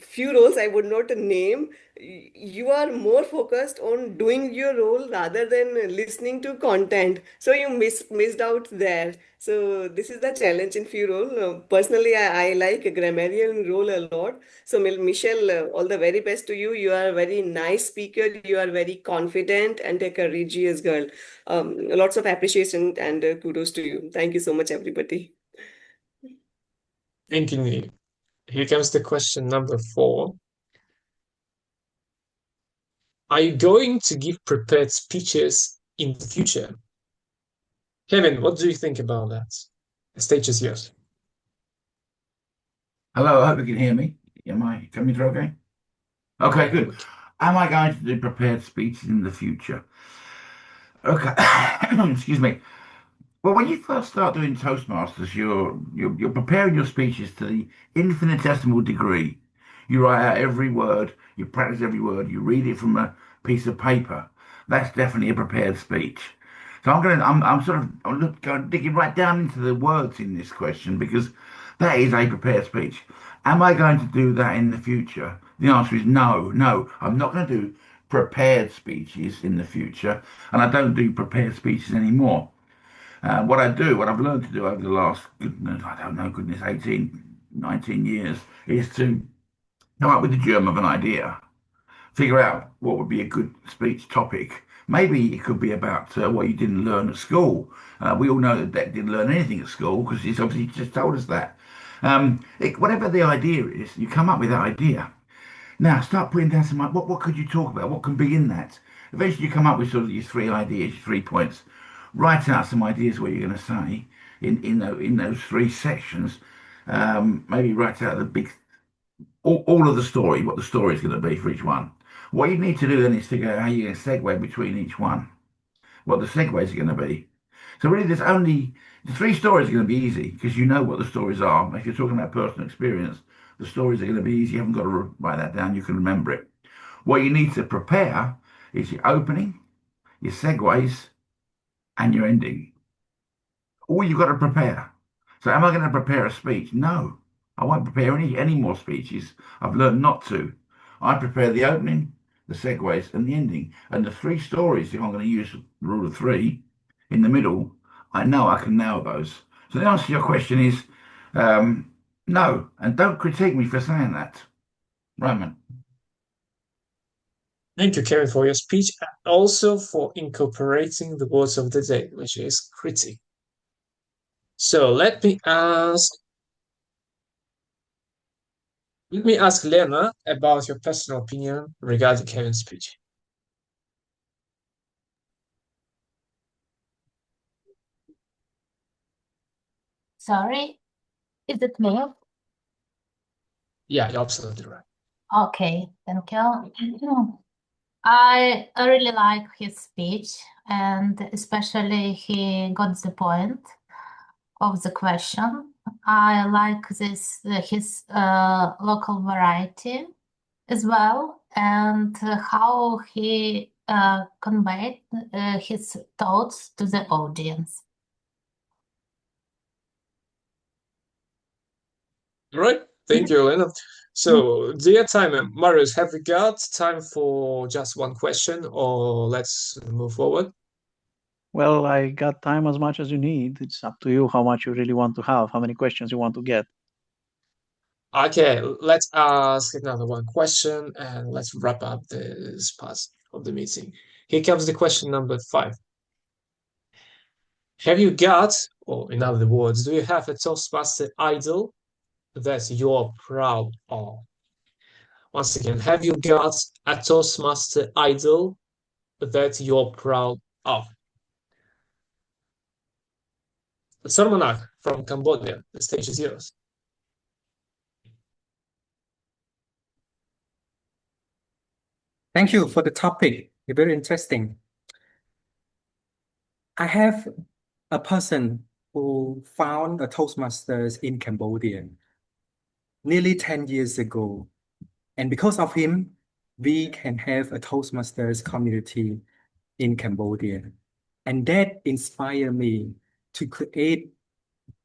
few roles I would not name. You are more focused on doing your role rather than listening to content. So you missed out there. So this is the challenge in few role. Personally, I like a grammarian role a lot. So Michelle, all the very best to you. You are a very nice speaker. You are very confident and a courageous girl. Lots of appreciation and kudos to you. Thank you so much, everybody. Thank you, Nidhi. Here comes the question number 4. Are you going to give prepared speeches in the future? Kevin, what do you think about that? The stage is yours. Hello, I hope you can hear me. Am I coming through okay? Okay, good. Am I going to do prepared speeches in the future? Okay, excuse me. Well, when you first start doing Toastmasters, you're preparing your speeches to the infinitesimal degree. You write out every word, you practice every word, you read it from a piece of paper. That's definitely a prepared speech. So I'm sort of going digging right down into the words in this question because that is a prepared speech. Am I going to do that in the future? The answer is no, no. I'm not going to do prepared speeches in the future, and I don't do prepared speeches anymore. What I've learned to do over the last, goodness, 18, 19 years is to come up with the germ of an idea, figure out what would be a good speech topic. Maybe it could be about what you didn't learn at school. We all know that Dec didn't learn anything at school because he's obviously just told us that. Whatever the idea is, you come up with that idea. Now start putting down some, what could you talk about? What can be in that? Eventually you come up with sort of your 3 ideas, your 3 points. Write out some ideas what you're going to say in those 3 sections. Maybe write out the big, all of the story, what the story is going to be for each one. What you need to do then is figure out how you're going to segue between each one, what the segues are going to be. So really there's only, the 3 stories are going to be easy because you know what the stories are. If you're talking about personal experience, the stories are going to be easy. You haven't got to write that down. You can remember it. What you need to prepare is your opening, your segues, and your ending. All you've got to prepare. So am I going to prepare a speech? No, I won't prepare any more speeches. I've learned not to. I prepare the opening, the segues, and the ending. And the 3 stories, if I'm going to use the rule of 3 in the middle, I know I can nail those. So the answer to your question is no. And don't critique me for saying that. Roman. Thank you, Kevin, for your speech and also for incorporating the words of the day, which is critique. So let me ask Lena about your personal opinion regarding Kevin's speech. Sorry, is it me? Yeah, you're absolutely right. Okay, thank you. I really like his speech, and especially he got the point of the question. I like his local variety as well, and how he conveyed his thoughts to the audience. Right, thank you, Elena. So, dear timer, Marius, have we got time for just one question, or let's move forward? Well, I got time as much as you need. It's up to you how much you really want to have, how many questions you want to get. Okay, let's ask another one question and let's wrap up this part of the meeting. Here comes the question number 5. Have you got, or in other words, do you have a Toastmaster idol that you're proud of? Once again, have you got a Toastmaster idol that you're proud of? Sarmanak from Cambodia, the stage is yours. Thank you for the topic. It's very interesting. I have a person who found a Toastmasters in Cambodia nearly 10 years ago. And because of him, we can have a Toastmasters community in Cambodia. And that inspired me to create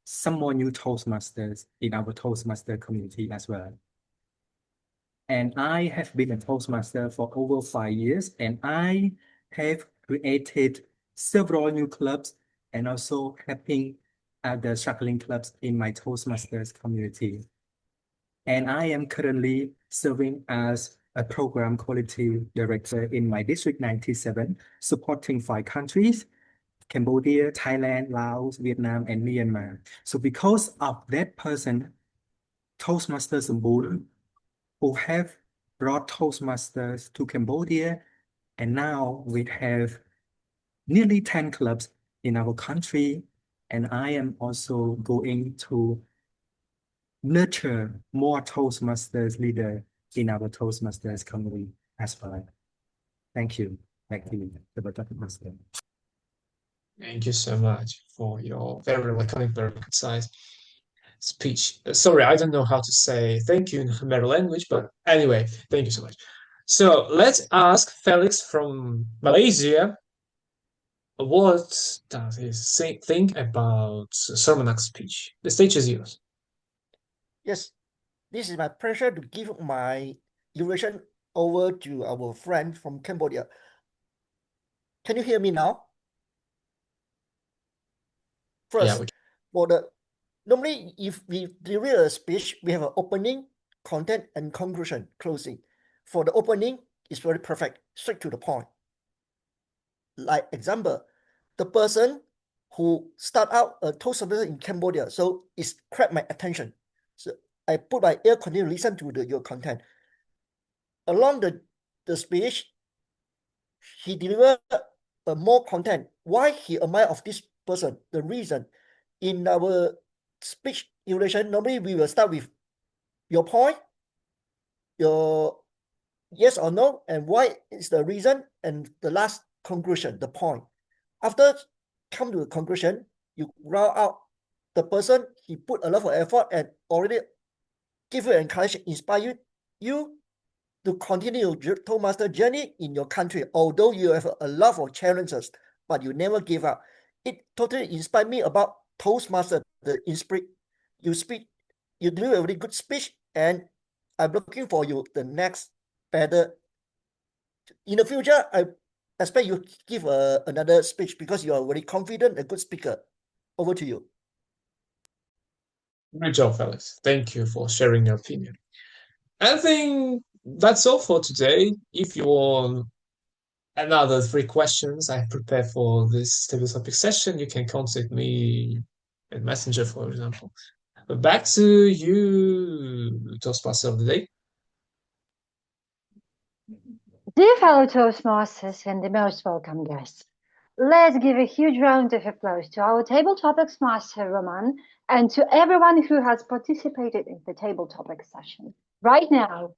some more new Toastmasters in our Toastmaster community as well. And I have been a Toastmaster for over 5 years, and I have created several new clubs and also helping other struggling clubs in my Toastmasters community. And I am currently serving as a program quality director in my District 97, supporting 5 countries, Cambodia, Thailand, Laos, Vietnam, and Myanmar. So because of that person, Toastmasters Samburu, who have brought Toastmasters to Cambodia, and now we have nearly 10 clubs in our country, and I am also going to nurture more Toastmasters leader in our Toastmasters community as well. Thank you. Back to you, the Toastmaster. Thank you so much for your very laconic, very concise speech. Sorry, I don't know how to say thank you in Khmer language, but anyway, thank you so much. So let's ask Felix from Malaysia. What does he think about Sermonak's speech? The stage is yours. Yes, this is my pleasure to give my invitation over to our friend from Cambodia. Can you hear me now? First, normally if we deliver a speech, we have an opening, content, and conclusion, closing. For the opening, it's very perfect, straight to the point. Like example, the person who start out a Toastmaster in Cambodia, so it's grabbed my attention. So I put my ear continue to listen to your content. Along the speech, he delivered more content. Why he admire of this person? The reason. In our speech evaluation, normally we will start with your point, your yes or no, and why is the reason, and the last conclusion, the point. After come to the conclusion, you round out the person, he put a lot of effort and already give you encouragement, inspire you to continue your Toastmaster journey in your country. Although you have a lot of challenges, but you never give up. It totally inspired me about Toastmaster, the inspired you speak, you do a very good speech, and I'm looking for you the next better. In the future, I expect you give another speech because you are very confident, a good speaker. Over to you. Great job, Felix. Thank you for sharing your opinion. I think that's all for today. If you want another 3 questions I prepared for this table topic session, you can contact me in Messenger, for example. But back to you, Toastmaster of the day. Dear fellow Toastmasters and the most welcome guests, let's give a huge round of applause to our Table Topics Master, Roman, and to everyone who has participated in the Table Topics session. Right now,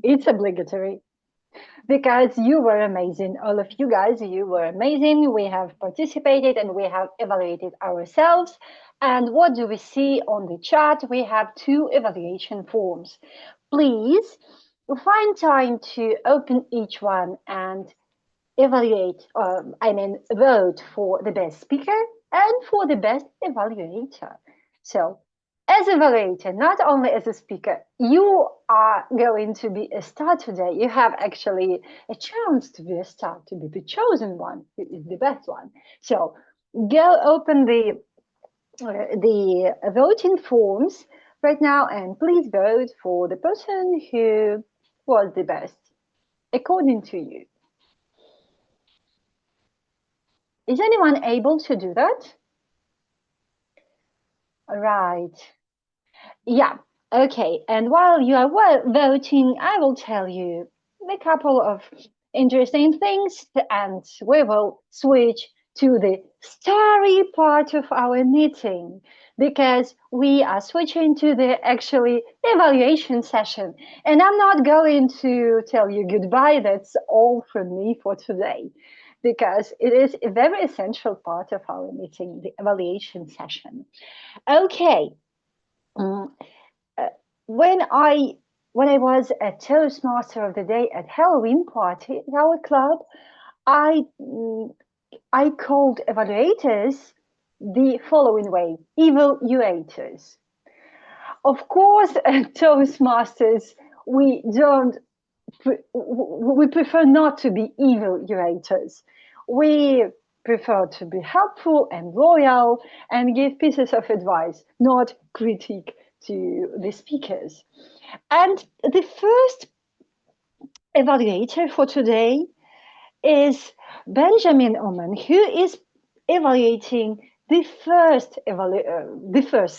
it's obligatory. Because you were amazing. All of you guys, you were amazing. We have participated and we have evaluated ourselves. And what do we see on the chat? We have 2 evaluation forms. Please find time to open each one and evaluate, vote for the best speaker and for the best evaluator. So as evaluator, not only as a speaker, you are going to be a star today. You have actually a chance to be a star, to be the chosen one, who is the best one. So go open the voting forms right now and please vote for the person who was the best, according to you. Is anyone able to do that? All right. Yeah, okay. And while you are voting, I will tell you a couple of interesting things, and we will switch to the story part of our meeting because we are switching to the actually evaluation session. And I'm not going to tell you goodbye. That's all from me for today, because it is a very essential part of our meeting, the evaluation session. Okay. When I was a Toastmaster of the day at Halloween party at our club, I called evaluators the following way: evaluators. Of course, Toastmasters, we prefer not to be evaluators. We prefer to be helpful and loyal and give pieces of advice, not critique to the speakers. And the first evaluator for today is Benjamin OOmmen, who is evaluating the first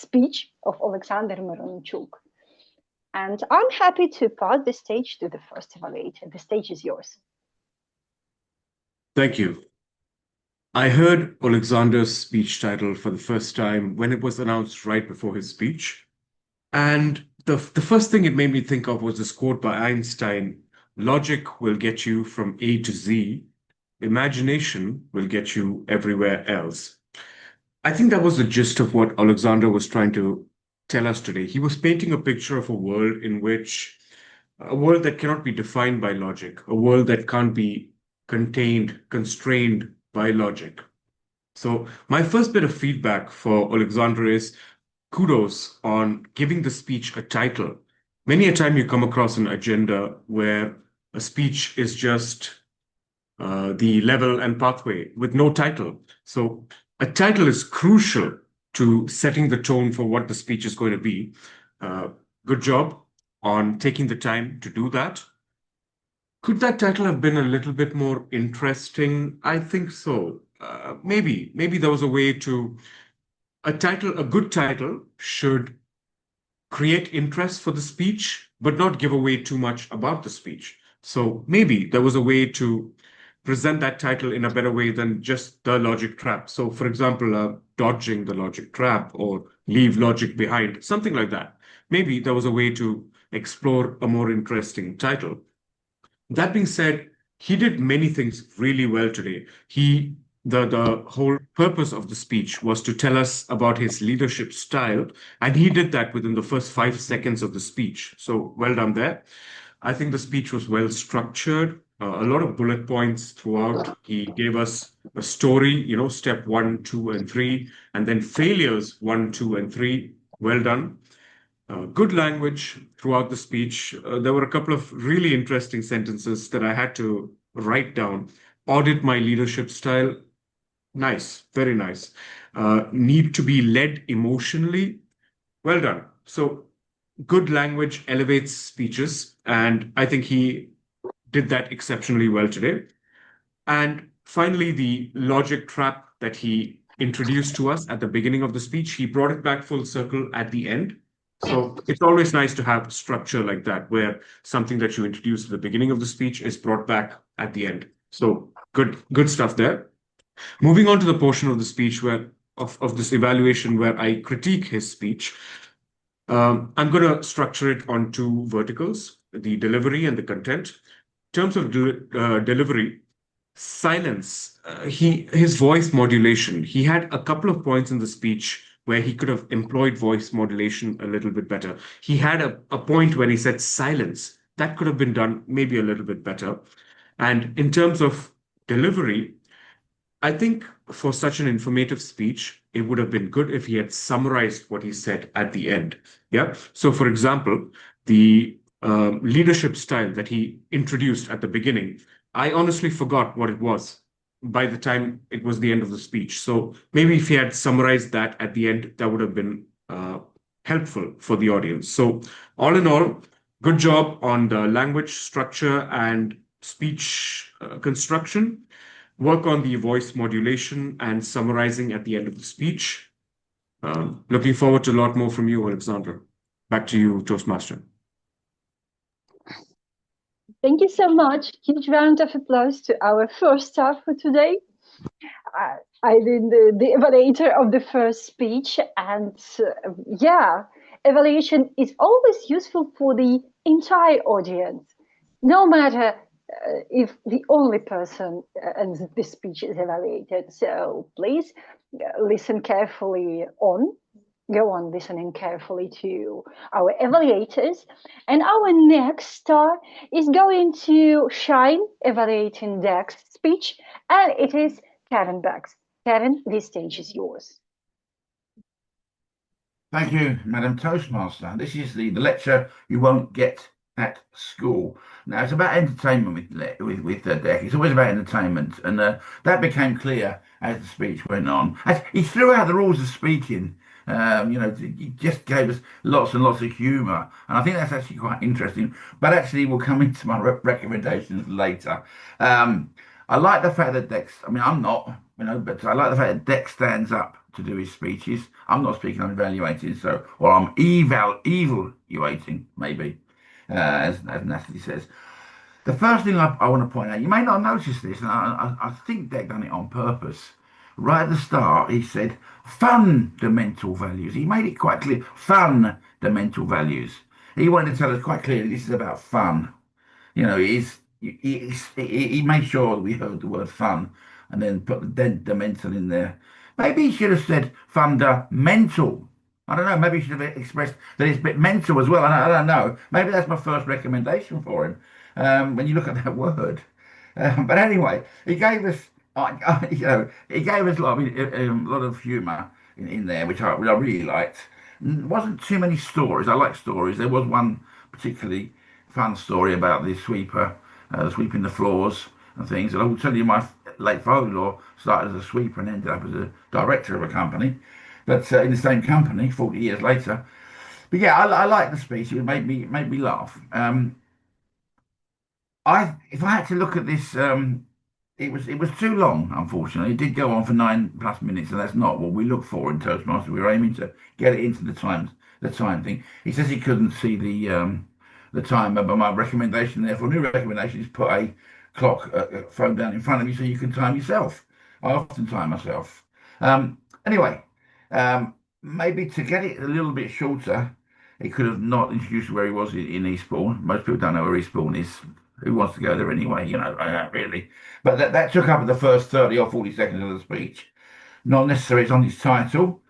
speech of Oleksandr Myronchuk. And I'm happy to pass the stage to the first evaluator. The stage is yours. Thank you. I heard Oleksandr's speech title for the first time when it was announced right before his speech. And the first thing it made me think of was this quote by Einstein: "Logic will get you from A to Z. Imagination will get you everywhere else." I think that was the gist of what Oleksandr was trying to tell us today. He was painting a picture of a world in which a world that cannot be defined by logic, a world that can't be contained, constrained by logic. So my first bit of feedback for Oleksandr is kudos on giving the speech a title. Many a time you come across an agenda where a speech is just the level and pathway with no title. So a title is crucial to setting the tone for what the speech is going to be. Good job on taking the time to do that. Could that title have been a little bit more interesting? I think so. Maybe there was a way to a good title should create interest for the speech, but not give away too much about the speech. So maybe there was a way to present that title in a better way than just the logic trap. So for example, dodging the logic trap or leave logic behind, something like that. Maybe there was a way to explore a more interesting title. That being said, he did many things really well today. The whole purpose of the speech was to tell us about his leadership style, and he did that within the first 5 seconds of the speech. So well done there. I think the speech was well structured, a lot of bullet points throughout. He gave us a story, step 1, 2, and 3, and then failures 1, 2, and 3. Well done. Good language throughout the speech. There were a couple of really interesting sentences that I had to write down. Audit my leadership style. Nice, very nice. Need to be led emotionally. Well done. So good language elevates speeches, and I think he did that exceptionally well today. And finally, the logic trap that he introduced to us at the beginning of the speech, he brought it back full circle at the end. So it's always nice to have structure like that, where something that you introduce at the beginning of the speech is brought back at the end. So good stuff there. Moving on to the portion of the speech of this evaluation where I critique his speech. I'm going to structure it on 2 verticals, the delivery and the content. In terms of delivery, silence, his voice modulation, he had a couple of points in the speech where he could have employed voice modulation a little bit better. He had a point when he said silence. That could have been done maybe a little bit better. And in terms of delivery, I think for such an informative speech, it would have been good if he had summarized what he said at the end. Yeah. So, for example, the leadership style that he introduced at the beginning, I honestly forgot what it was by the time it was the end of the speech. So maybe if he had summarized that at the end, that would have been helpful for the audience. So all in all, good job on the language structure and speech construction. Work on the voice modulation and summarizing at the end of the speech. Looking forward to a lot more from you, Oleksandr. Back to you, Toastmaster. Thank you so much. Huge round of applause to our first star for today. I did the evaluator of the first speech, and evaluation is always useful for the entire audience, no matter if the only person and the speech is evaluated. So please listen carefully go on listening carefully to our evaluators. And our next star is going to shine evaluating Dex speech, and it is Kevin Bucks. Kevin, this stage is yours. Thank you, Madam Toastmaster. This is the lecture you won't get at school. Now, it's about entertainment with Deck. It's always about entertainment, and that became clear as the speech went on. He threw out the rules of speaking. He just gave us lots and lots of humour, and I think that's actually quite interesting. But actually, we'll come into my recommendations later. I like the fact that Dex. I mean, I'm not, but I like the fact that Dex stands up to do his speeches. I'm not speaking, I'm evaluating, or I'm evaluating, maybe, as Natalie says. The first thing I want to point out, you may not notice this, and I think Deck done it on purpose. Right at the start, he said fundamental values. He made it quite clear, fundamental values. He wanted to tell us quite clearly this is about fun. He made sure that we heard the word fun and then put the mental in there. Maybe he should have said fundamental I don't know. Maybe he should have expressed that it's a bit mental as well. I don't know. Maybe that's my first recommendation for him. When you look at that word. But anyway, he gave us, he gave us a lot of humour in there, which I really liked. Wasn't too many stories. I like stories. There was one particularly fun story about the sweeper, sweeping the floors and things. And I will tell you, my late father-in-law started as a sweeper and ended up as a director of a company, but in the same company 40 years later. But yeah, I like the speech. It made me laugh. If I had to look at this, it was too long. Unfortunately, it did go on for 9+ minutes, and that's not what we look for in Toastmasters. We were aiming to get it into the time thing. He says he couldn't see the timer, but my recommendation, therefore, new recommendation is put a clock, phone down in front of you so you can time yourself. I often time myself. Anyway, maybe to get it a little bit shorter, he could have not introduced where he was in Eastbourne. Most people don't know where Eastbourne is. Who wants to go there anyway? Really. But that took up the first 30 or 40 seconds of the speech. Not necessarily it's on his title.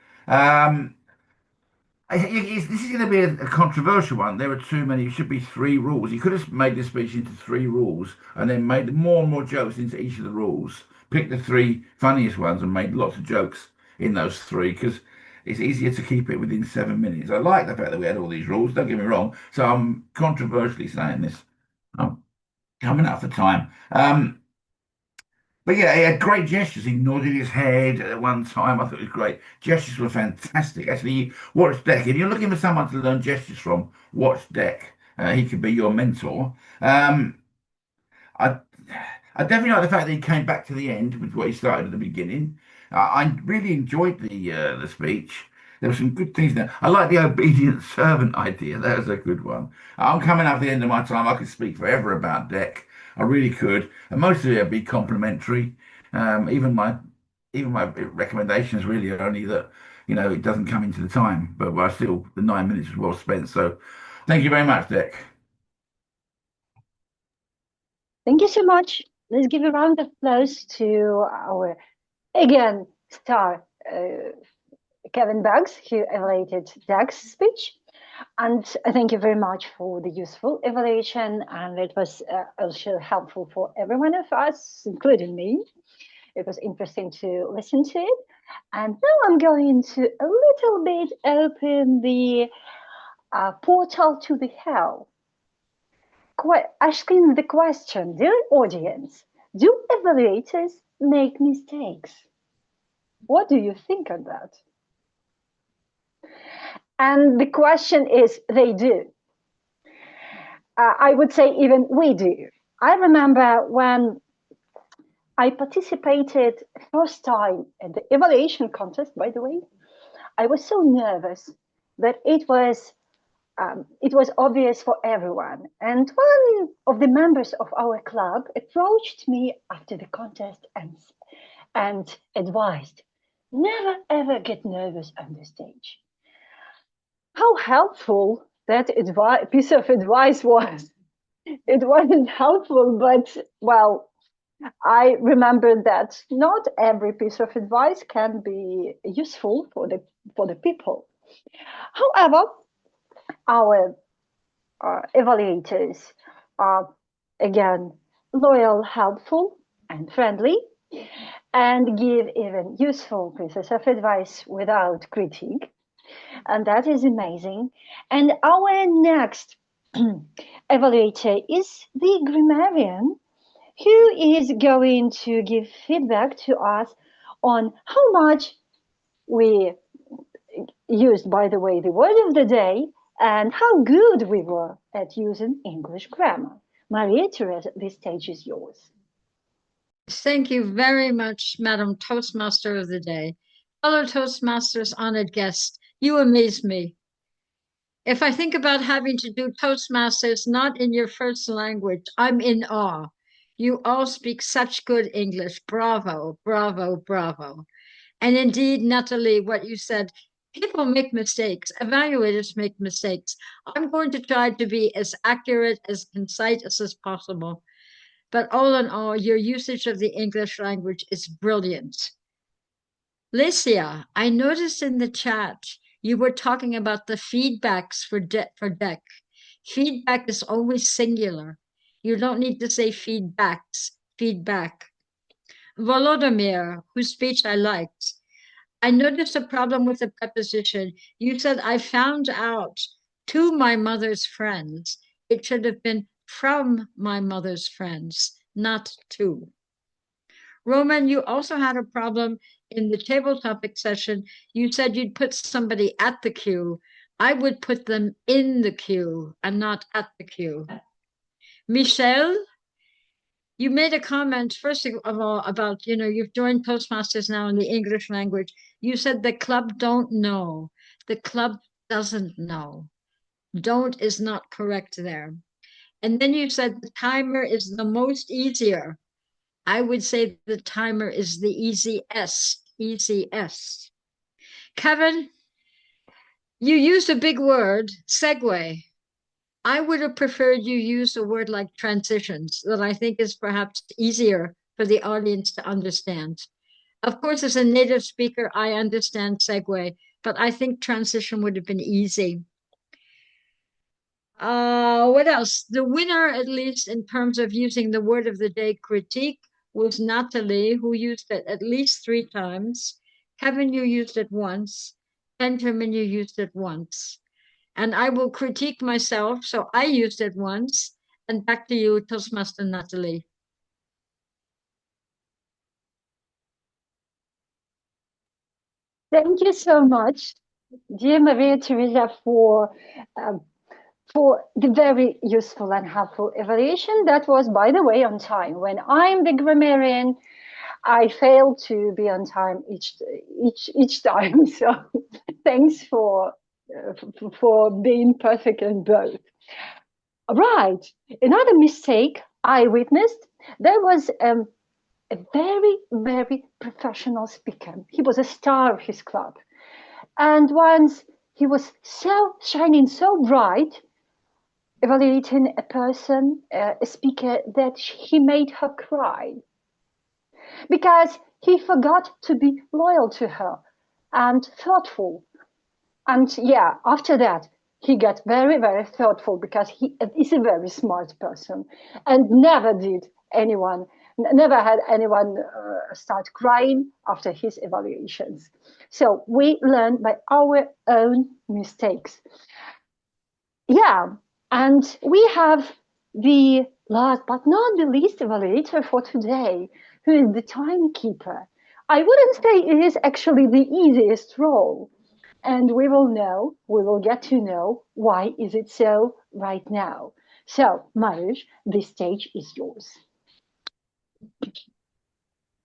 This is going to be a controversial one. There are too many. It should be 3 rules. He could have made this speech into 3 rules and then made more and more jokes into each of the rules. Picked the 3 funniest ones and made lots of jokes in those 3 because it's easier to keep it within 7 minutes. I like the fact that we had all these rules. Don't get me wrong. So I'm controversially saying this. I'm coming up for time. But yeah, he had great gestures. He nodded his head at one time. I thought it was great. Gestures were fantastic. Actually, watch Deck. If you're looking for someone to learn gestures from, watch Deck. He could be your mentor. I definitely like the fact that he came back to the end with what he started at the beginning. I really enjoyed the speech. There were some good things there. I like the obedient servant idea. That was a good one. I'm coming up to the end of my time. I could speak forever about Deck. I really could, and most of it would be complimentary. Even my recommendations really are only that it doesn't come into the time, but still the 9 minutes was well spent. So, thank you very much, Deck. Thank you so much. Let's give a round of applause to our again star Kevin Buggs, who evaluated Deck's speech. And thank you very much for the useful evaluation, and it was also helpful for every one of us, including me. It was interesting to listen to it. And now I'm going to a little bit open the portal to the hell. Asking the question, dear audience, do evaluators make mistakes? What do you think of that? And the question is, they do. I would say even we do. I remember when I participated first time at the evaluation contest, by the way, I was so nervous that it was obvious for everyone. And one of the members of our club approached me after the contest and advised, never ever get nervous on the stage. How helpful that piece of advice was. It wasn't helpful, but well, I remember that not every piece of advice can be useful for the people. However, our evaluators are again loyal, helpful, and friendly, and give even useful pieces of advice without critique. And that is amazing. And our next evaluator is the grammarian, who is going to give feedback to us on how much we used, by the way, the word of the day, and how good we were at using English grammar. Maria Teresa, this stage is yours. Thank you very much, Madam Toastmaster of the Day. Fellow Toastmasters, honored guests, you amaze me. If I think about having to do Toastmasters not in your first language, I'm in awe. You all speak such good English. Bravo, bravo, bravo. And indeed, Nataly, what you said, people make mistakes. Evaluators make mistakes. I'm going to try to be as accurate, as concise as possible. But all in all, your usage of the English language is brilliant. Lesia, I noticed in the chat you were talking about the feedbacks for deck. Feedback is always singular. You don't need to say feedbacks, feedback. Volodymyr, whose speech I liked. I noticed a problem with the preposition. You said, I found out to my mother's friends. It should have been from my mother's friends, not to. Roman, you also had a problem in the table topic session. You said you'd put somebody at the queue. I would put them in the queue and not at the queue. Michelle, you made a comment, first of all, about, you've joined Toastmasters now in the English language. You said the club don't know. The club doesn't know. Don't is not correct there. And then you said the timer is the most easier. I would say the timer is the easiest. Kevin, you used a big word, segue. I would have preferred you use a word like transitions, that I think is perhaps easier for the audience to understand. Of course, as a native speaker, I understand segue, but I think transition would have been easy. What else? The winner, at least in terms of using the word of the day, critique, was Nataly, who used it at least 3 times. Kevin, you used it once. Benjamin, you used it once. And I will critique myself, so I used it once. And back to you, Toastmaster Nataly. Thank you so much, dear Maria Teresa, for the very useful and helpful evaluation. That was, by the way, on time. When I'm the grammarian, I fail to be on time each time. So thanks for being perfect in both. Right. Another mistake I witnessed, there was a very, very professional speaker. He was a star of his club. And once he was so shining so bright, evaluating a person, a speaker, that he made her cry because he forgot to be loyal to her and thoughtful. And yeah, after that, he got very, very thoughtful because he is a very smart person and never had anyone start crying after his evaluations. So we learn by our own mistakes. Yeah, and we have the last but not the least evaluator for today, who is the timekeeper. I wouldn't say it is actually the easiest role. And we will get to know why is it so right now. So, Marius, the stage is yours.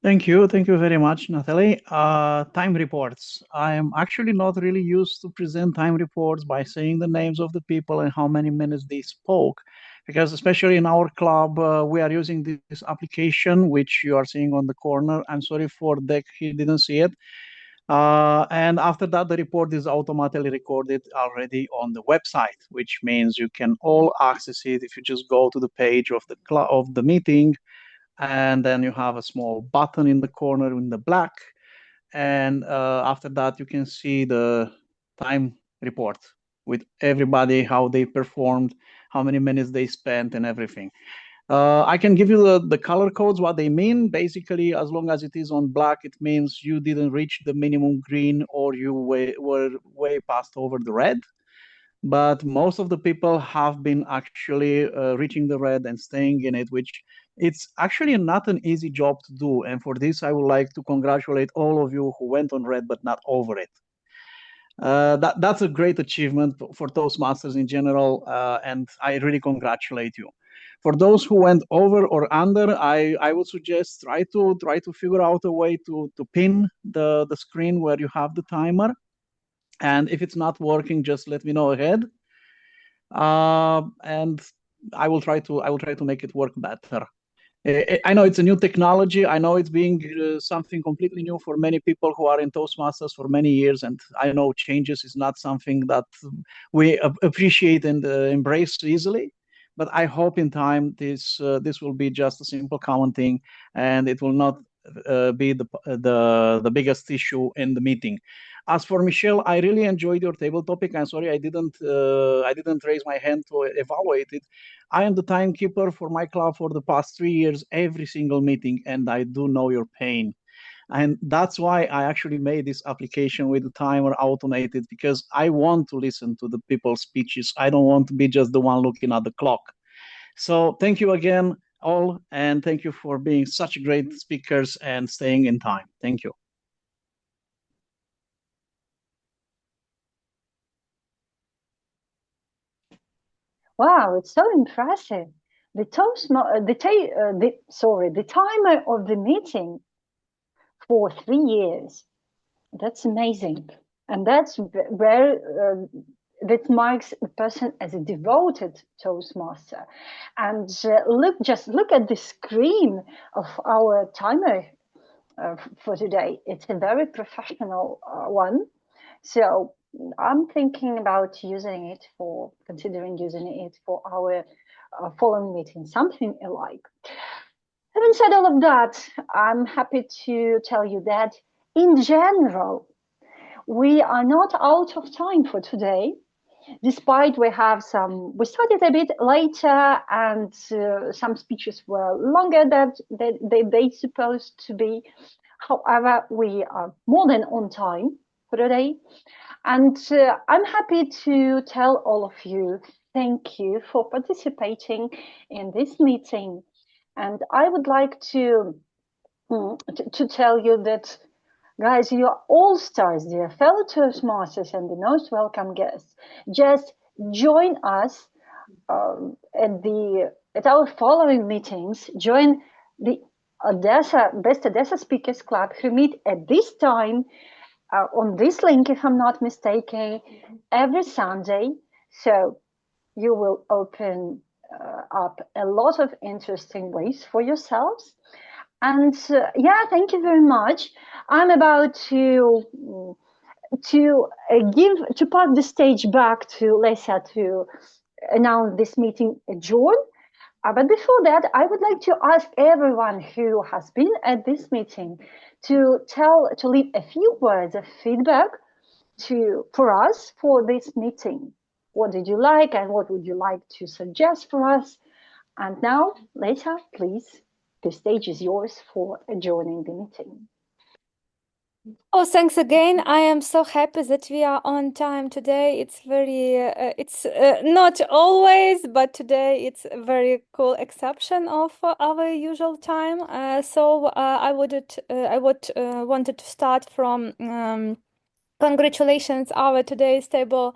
Thank you very much, Nataly. Time reports. I am actually not really used to present time reports by saying the names of the people and how many minutes they spoke, because especially in our club, we are using this application, which you are seeing on the corner. I'm sorry for Deck, he didn't see it. And after that, the report is automatically recorded already on the website, which means you can all access it if you just go to the page of the meeting, and then you have a small button in the corner in the black, and after that you can see the time report with everybody, how they performed, how many minutes they spent, and everything. I can give you the color codes, what they mean. Basically, as long as it is on black, it means you didn't reach the minimum green or you were way past over the red. But most of the people have been actually reaching the red and staying in it, which it's actually not an easy job to do. And for this, I would like to congratulate all of you who went on red but not over it. That's a great achievement for Toastmasters in general, and I really congratulate you. For those who went over or under, I would suggest try to figure out a way to pin the screen where you have the timer, and if it's not working, just let me know ahead, and I will try to make it work better. I know it's a new technology. I know it's being something completely new for many people who are in Toastmasters for many years, and I know changes is not something that we appreciate and embrace easily. But I hope in time this will be just a simple common thing, and it will not be the biggest issue in the meeting. As for Michelle, I really enjoyed your table topic. I'm sorry I didn't raise my hand to evaluate it. I am the timekeeper for my club for the past 3 years, every single meeting, and I do know your pain. And that's why I actually made this application with the timer automated, because I want to listen to the people's speeches. I don't want to be just the one looking at the clock. So thank you again, all, and thank you for being such great speakers and staying in time. Thank you. Wow, it's so impressive. The timer of the meeting for 3 years. That's amazing, and that's where that marks a person as a devoted Toastmaster. And just look at the screen of our timer for today. It's a very professional one. So I'm thinking about considering using it for our following meeting, something alike. Having said all of that, I'm happy to tell you that in general, we are not out of time for today. Despite we started a bit later, and some speeches were longer than they supposed to be. However, we are more than on time for today. And I'm happy to tell all of you, thank you for participating in this meeting. And I would like to tell you that, guys, you are all stars, dear fellow Toastmasters and the most welcome guests. Just join us at our following meetings. Join the Best Odesa Speakers Club, who meet at this time on this link, if I'm not mistaken, every Sunday. So you will open up a lot of interesting ways for yourselves. And yeah, thank you very much. I'm about to pass the stage back to Lesia to announce this meeting adjourned. But before that, I would like to ask everyone who has been at this meeting to leave a few words of feedback for us for this meeting. What did you like, and what would you like to suggest for us? And now, Lesia, please, the stage is yours for adjourning the meeting. Oh, thanks again. I am so happy that we are on time today. It's not always, but today it's a very cool exception of our usual time. I wanted to start from congratulations our today's table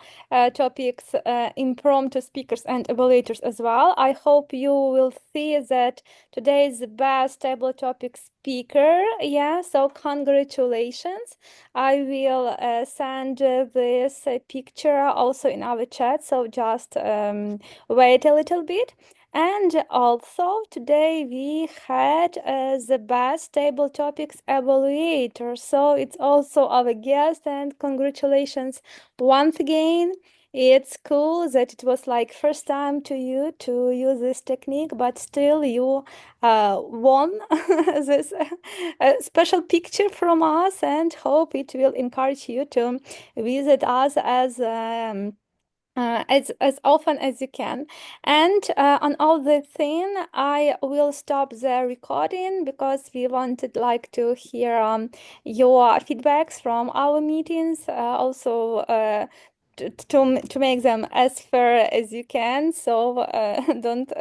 topics, impromptu speakers and evaluators as well. I hope you will see that today is the best table topic speaker. Yeah, so congratulations. I will send this picture also in our chat, so just wait a little bit. And also today we had the best table topics evaluator. So it's also our guest, and congratulations once again. It's cool that it was like first time to you to use this technique, but still you won this special picture from us, and hope it will encourage you to visit us as often as you can. And on all the thing, I will stop the recording because we wanted like to hear your feedbacks from our meetings, also to make them as fair as you can, so don't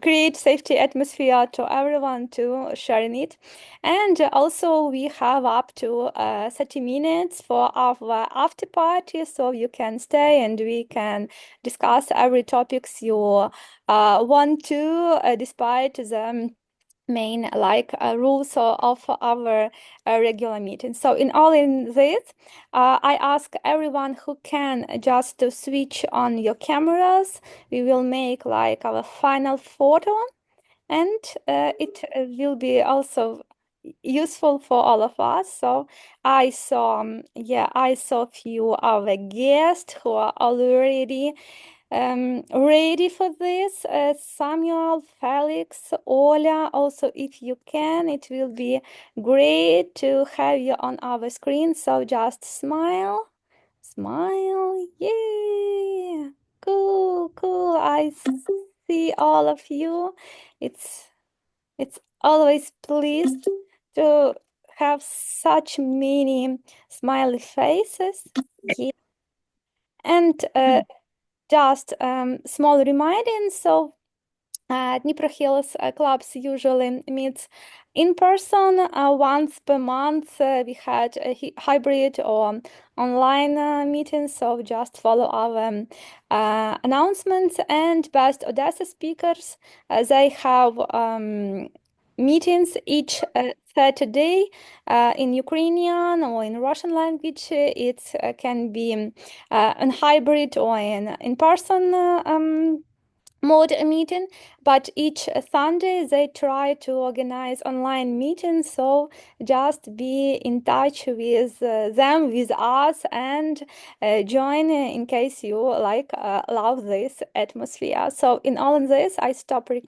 create safety atmosphere to everyone to sharing it. And also we have up to 30 minutes for our after party, so you can stay and we can discuss every topics you want to, despite the main rules of our regular meeting. So in this, I ask everyone who can just to switch on your cameras. We will make like our final photo, and it will be also useful for all of us. So I saw a few of our guests who are already ready for this. Samuel, Felix, Oля, also if you can, it will be great to have you on our screen. So just smile, smile, yeah, cool, cool. I see all of you. It's always pleased to have such many smiley faces. Yeah. And just small reminding, so Dnipro Hills clubs usually meets in person once per month. We had a hybrid or online meetings, so just follow our announcements. And best Odesa speakers, they have meetings each Saturday in Ukrainian or in Russian language. It can be in hybrid or in person mode meeting, but each Sunday they try to organize online meetings, so just be in touch with them, with us, and join in case you love this atmosphere. So in all of this, I stop recording.